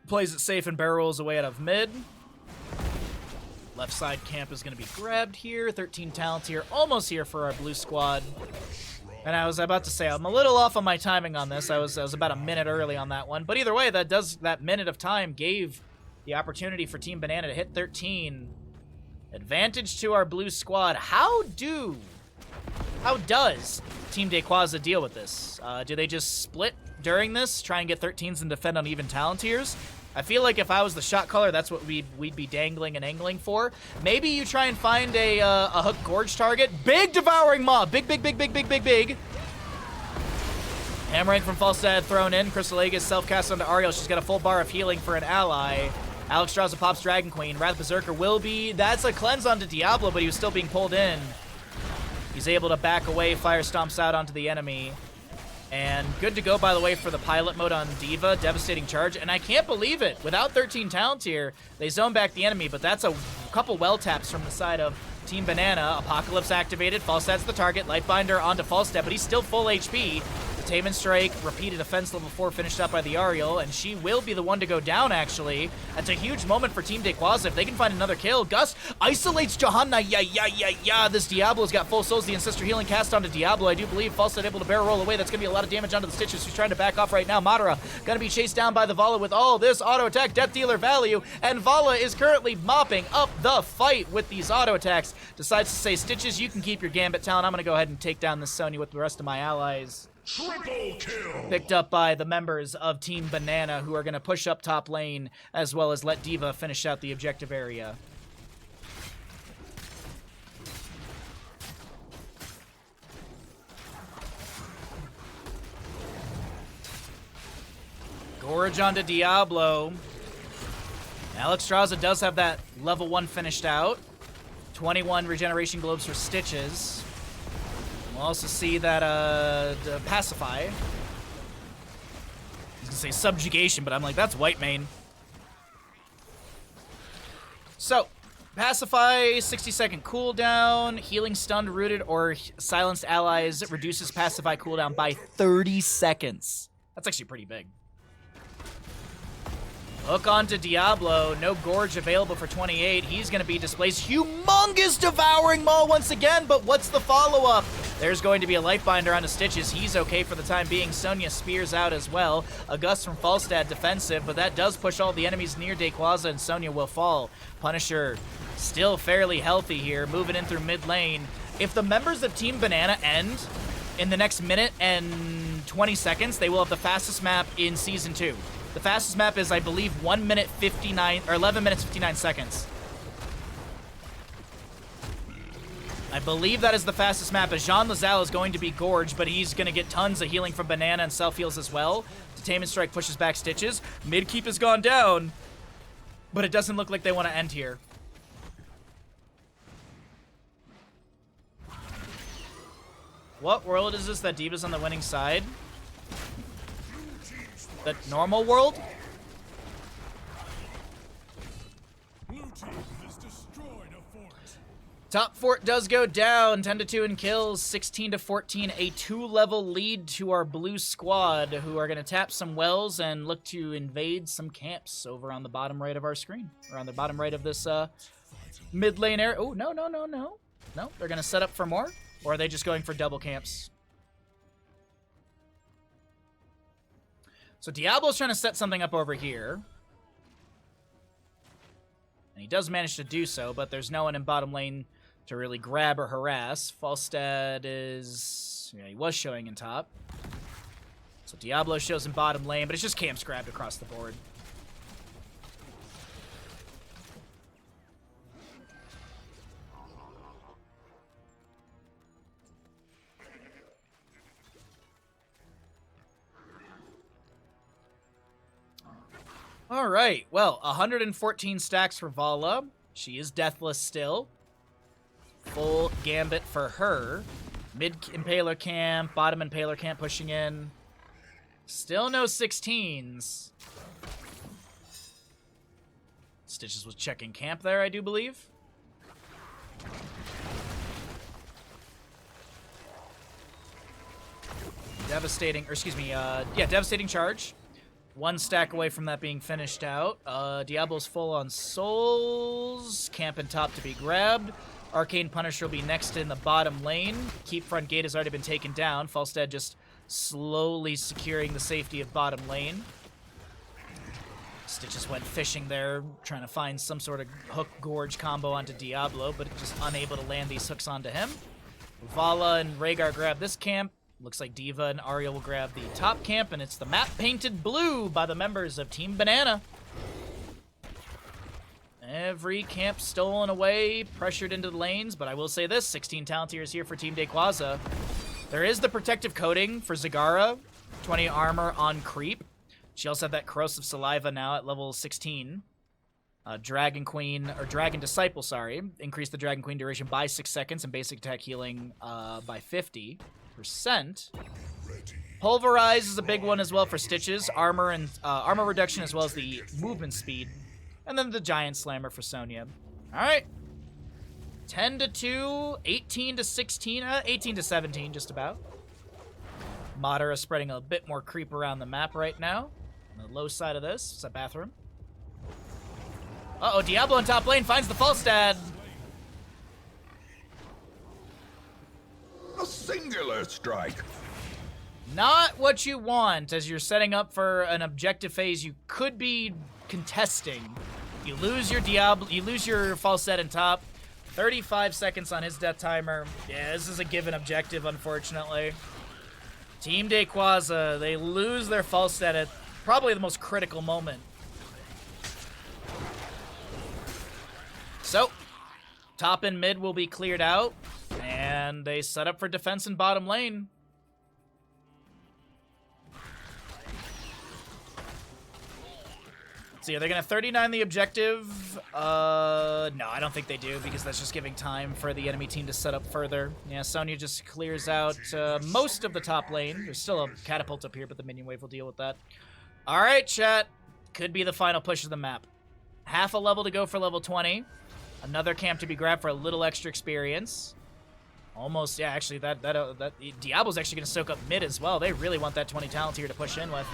Speaker 1: Plays it safe and barrel rolls away out of mid. Left side camp is going to be grabbed here. 13 talents here. Almost here for our blue squad. And I was about to say, I'm a little off on my timing on this. I was about a minute early on that one. But either way, that minute of time gave the opportunity for Team Banana to hit 13. Advantage to our blue squad. How does Team Daykwaza deal with this? Do they just split during this, try and get 13s and defend on even talent tiers? I feel like if I was the shot caller, that's what we'd be dangling and angling for. Maybe you try and find a hook gorge target. Big Devouring Maw. Big. Hammerang from Falstad thrown in. Crystal Aegis self-cast onto Ariel. She's got a full bar of healing for an ally. Alexstrasza pops Dragon Queen. Wrath Berserker will be... That's a cleanse onto Diablo, but he was still being pulled in. He's able to back away, fire stomps out onto the enemy. And good to go, by the way, for the pilot mode on D.Va. Devastating charge. And I can't believe it. Without 13 talents here, they zone back the enemy, but that's a couple well taps from the side of Team Banana. Apocalypse activated. Falstad's the target. Lightbinder onto Falstad, but he's still full HP. Taman Strike, repeated offense level 4 finished up by the Ariel, and she will be the one to go down, actually. That's a huge moment for Team Daykwaza if they can find another kill. Gus isolates Johanna. Yeah. This Diablo's got full souls. The Ancestor Healing cast onto Diablo. I do believe Falstad able to barrel roll away. That's going to be a lot of damage onto the Stitches, who's trying to back off right now. Madara going to be chased down by the Vala with all this auto attack death dealer value, and Vala is currently mopping up the fight with these auto attacks. Decides to say, Stitches, you can keep your Gambit talent. I'm going to go ahead and take down this Sonya with the rest of my allies.
Speaker 2: Triple kill!
Speaker 1: Picked up by the members of Team Banana, who are going to push up top lane, as well as let D.Va finish out the objective area. Gorge onto Diablo. Alexstrasza does have that level 1 finished out. 21 regeneration globes for Stitches. We'll also see that Pacify. I was gonna say Subjugation, but I'm like, that's white main. So, Pacify, 60-second cooldown, healing stunned, rooted, or silenced allies reduces Pacify cooldown by 30 seconds. That's actually pretty big. Hook onto Diablo. No Gorge available for 28. He's going to be displaced. Humongous Devouring Maw once again, but what's the follow-up? There's going to be a Lifebinder onto Stitches. He's okay for the time being. Sonya spears out as well. A Gust from Falstad defensive, but that does push all the enemies near Daykwaza, and Sonya will fall. Punisher still fairly healthy here, moving in through mid lane. If the members of Team Banana end in the next minute and 20 seconds, they will have the fastest map in Season 2. The fastest map is, I believe, 1 minute 59, or 11 minutes 59 seconds. I believe that is the fastest map, as Jean Lazelle is going to be gorged, but he's going to get tons of healing from Banana and self-heals as well. Detainment Strike pushes back Stitches. Mid-keep has gone down, but it doesn't look like they want to end here. What world is this that D.Va's on the winning side? The normal world?
Speaker 2: Blue team has destroyed a fort.
Speaker 1: Top fort does go down, 10-2 in kills, 16-14, a 2-level lead to our blue squad, who are going to tap some wells and look to invade some camps over on the bottom right of our screen, or on the bottom right of this mid lane area. Oh, no. No, they're going to set up for more, or are they just going for double camps? So Diablo's trying to set something up over here. And he does manage to do so, but there's no one in bottom lane to really grab or harass. Falstad is... yeah, he was showing in top. So Diablo shows in bottom lane, but it's just camps grabbed across the board. All right, well, 114 stacks for Vala. She is deathless still. Full gambit for her. Mid Impaler camp, bottom Impaler camp pushing in. Still no 16s. Stitches was checking camp there, I do believe. Devastating, or excuse me, devastating charge. One stack away from that being finished out. Diablo's full on souls. Camp and top to be grabbed. Arcane Punisher will be next in the bottom lane. Keep front gate has already been taken down. Falstad just slowly securing the safety of bottom lane. Stitches went fishing there, trying to find some sort of hook gorge combo onto Diablo, but just unable to land these hooks onto him. Vala and Rhaegar grab this camp. Looks like Diva and Arya will grab the top camp, and it's the map painted blue by the members of Team Banana. Every camp stolen away, pressured into the lanes, but I will say this, 16 Talontiers here for Team Daykwaza. There is the protective coating for Zagara, 20 armor on creep. She also had that corrosive saliva now at level 16. Dragon Queen, or Dragon Disciple, sorry. Increase the Dragon Queen duration by 6 seconds and basic attack healing by 50%. Pulverize is a big one as well for Stitches. Armor and armor reduction as well as the movement speed. And then the Giant Slammer for Sonya. Alright. 10-2, 18-16, 18-17 just about. Madara spreading a bit more creep around the map right now. On the low side of this, it's a bathroom. Uh-oh, Diablo in top lane finds the Falstad.
Speaker 5: A singular strike.
Speaker 1: Not what you want as you're setting up for an objective phase you could be contesting. You lose your Diablo, you lose your Falstad in top. 35 seconds on his death timer. Yeah, this is a given objective, unfortunately. Team Daykwaza, they lose their Falstad at probably the most critical moment. So, top and mid will be cleared out, and they set up for defense in bottom lane. See, are they going to 39 the objective? No, I don't think they do, because that's just giving time for the enemy team to set up further. Yeah, Sonya just clears out most of the top lane. There's still a catapult up here, but the minion wave will deal with that. All right, chat. Could be the final push of the map. Half a level to go for level 20. Another camp to be grabbed for a little extra experience. Almost, yeah, actually, that Diablo's actually going to soak up mid as well. They really want that 20 talent here to push in with.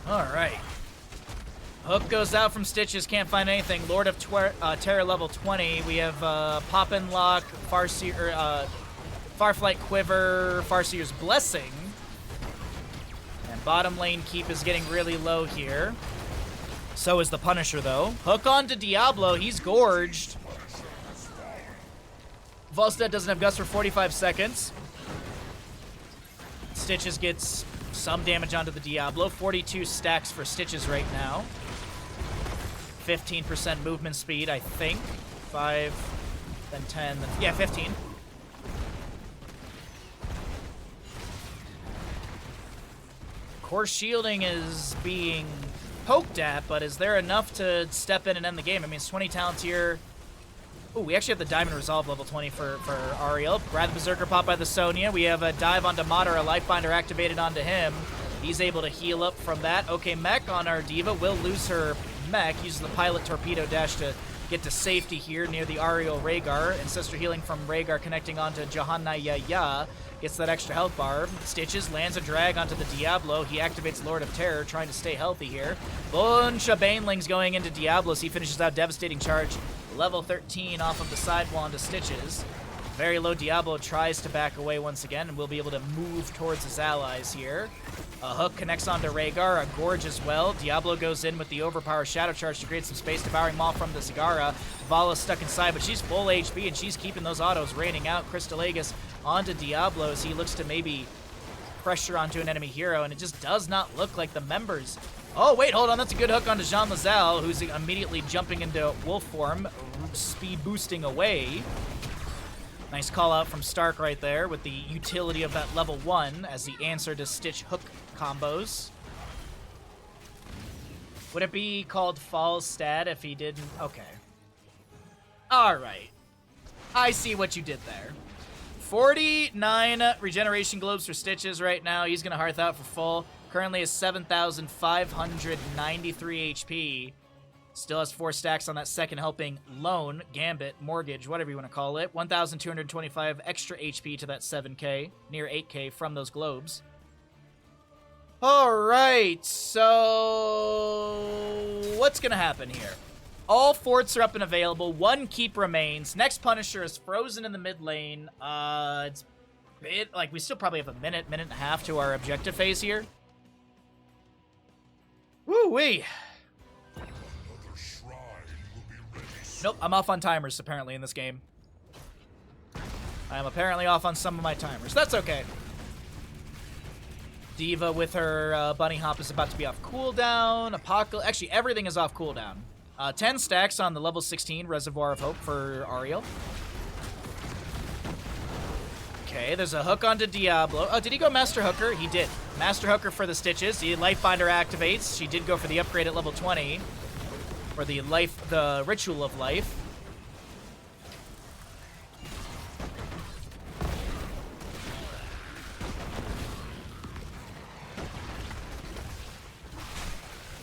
Speaker 1: All right. Hook goes out from Stitches, can't find anything. Lord of Terror level 20. We have Poppin' Lock, Farflight Quiver, Farseer's Blessing. And bottom lane keep is getting really low here. So is the Punisher, though. Hook on to Diablo. He's gorged. Falstad doesn't have Gust for 45 seconds. Stitches gets some damage onto the Diablo. 42 stacks for Stitches right now. 15% movement speed, I think. 5, then 10, then... yeah, 15. Core shielding is being poked at, but is there enough to step in and end the game? I mean, it's 20 talents here. Oh, we actually have the Diamond Resolve level 20 for Ariel. Grab the Berserker pop by the Sonya. We have a dive onto Madara, a Lifebinder activated onto him. He's able to heal up from that. Okay, mech on our diva will lose her mech. Uses the pilot torpedo dash to get to safety here near the Ariel Rhaegar. Ancestor healing from Rhaegar connecting onto Johanna Yaya. Gets that extra health bar. Stitches lands a drag onto the Diablo. He activates Lord of Terror, trying to stay healthy here. Bunch of Banelings going into Diablos. He finishes out Devastating Charge. Level 13 off of the sidewall into Stitches. Very low Diablo tries to back away once again, and will be able to move towards his allies here. A hook connects onto Rhaegar, a gorge as well. Diablo goes in with the overpower Shadow Charge to create some space, devouring Maul from the Zagara. Vala's stuck inside, but she's full HP, and she's keeping those autos raining out. Crystalagus onto Diablo as he looks to maybe pressure onto an enemy hero, and it just does not look like the members. Oh, wait, hold on. That's a good hook onto Jean Lazelle, who's immediately jumping into wolf form, speed boosting away. Nice call out from Stark right there with the utility of that level 1 as the answer to Stitch hook combos. Would it be called Falls Stat if he didn't? Okay. Alright. I see what you did there. 49 regeneration globes for Stitches right now. He's going to Hearth out for full. Currently is 7,593 HP. Still has 4 stacks on that second helping. Loan, Gambit, Mortgage, whatever you want to call it. 1,225 extra HP to that 7k, near 8k from those globes. Alright, so what's going to happen here? All forts are up and available. 1 keep remains. Next Punisher is frozen in the mid lane. It's like we still probably have a minute and a half to our objective phase here. Woo-wee. Nope, I'm off on timers, apparently, in this game. I am apparently off on some of my timers. That's okay. Diva with her bunny hop is about to be off cooldown. Apocalypse. Actually, everything is off cooldown. 10 stacks on the level 16 Reservoir of Hope for Ariel. Okay, there's a hook onto Diablo. Oh, did he go Master Hooker? He did. Master Hooker for the Stitches. The Lifebinder activates. She did go for the upgrade at level 20. Or the Ritual of Life.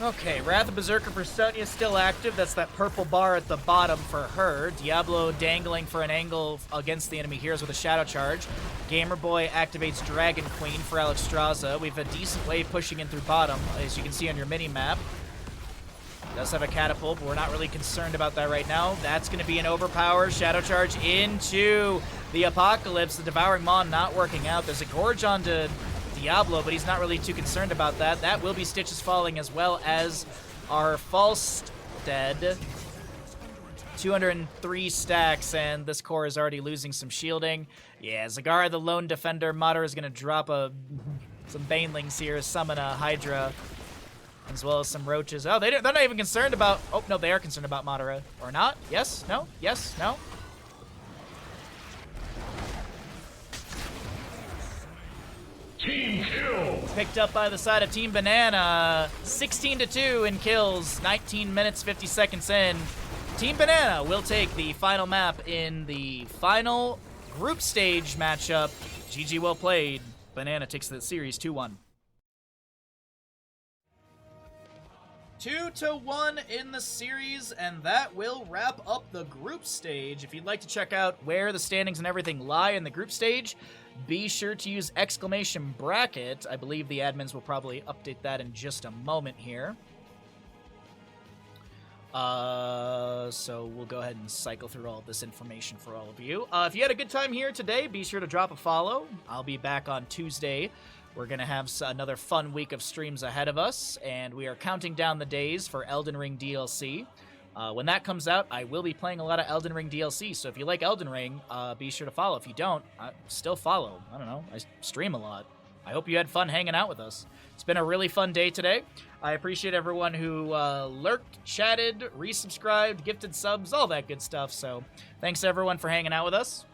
Speaker 1: Okay, Wrath of Berserker for Sonya is still active. That's that purple bar at the bottom for her. Diablo dangling for an angle against the enemy heroes with a Shadow Charge. Gamer Boy activates Dragon Queen for Alexstrasza. We have a decent wave pushing in through bottom, as you can see on your mini-map. Does have a catapult, but we're not really concerned about that right now. That's going to be an overpower. Shadow Charge into the Apocalypse. The Devouring Maw not working out. There's a Gorge onto Diablo, but he's not really too concerned about that. That will be Stitches falling, as well as our False Dead. 203 stacks, and this core is already losing some shielding. Yeah, Zagara, the Lone Defender. Mater is going to drop some Banelings here, summon a Hydra, as well as some roaches. Oh, they're not even concerned about... Oh, no, they are concerned about Madara. Or not? Yes? No? Yes? No?
Speaker 2: Team kill!
Speaker 1: Picked up by the side of Team Banana. 16-2 in kills. 19 minutes, 50 seconds in. Team Banana will take the final map in the final group stage matchup. GG, well played. Banana takes the series 2-1. 2-1 in the series, and that will wrap up the group stage. If you'd like to check out where the standings and everything lie in the group stage, be sure to use !bracket. I believe the admins will probably update that in just a moment here. So we'll go ahead and cycle through all of this information for all of you. If you had a good time here today, be sure to drop a follow. I'll be back on Tuesday. We're going to have another fun week of streams ahead of us, and we are counting down the days for Elden Ring DLC. When that comes out, I will be playing a lot of Elden Ring DLC, so if you like Elden Ring, be sure to follow. If you don't, still follow. I don't know. I stream a lot. I hope you had fun hanging out with us. It's been a really fun day today. I appreciate everyone who lurked, chatted, resubscribed, gifted subs, all that good stuff. So thanks everyone for hanging out with us.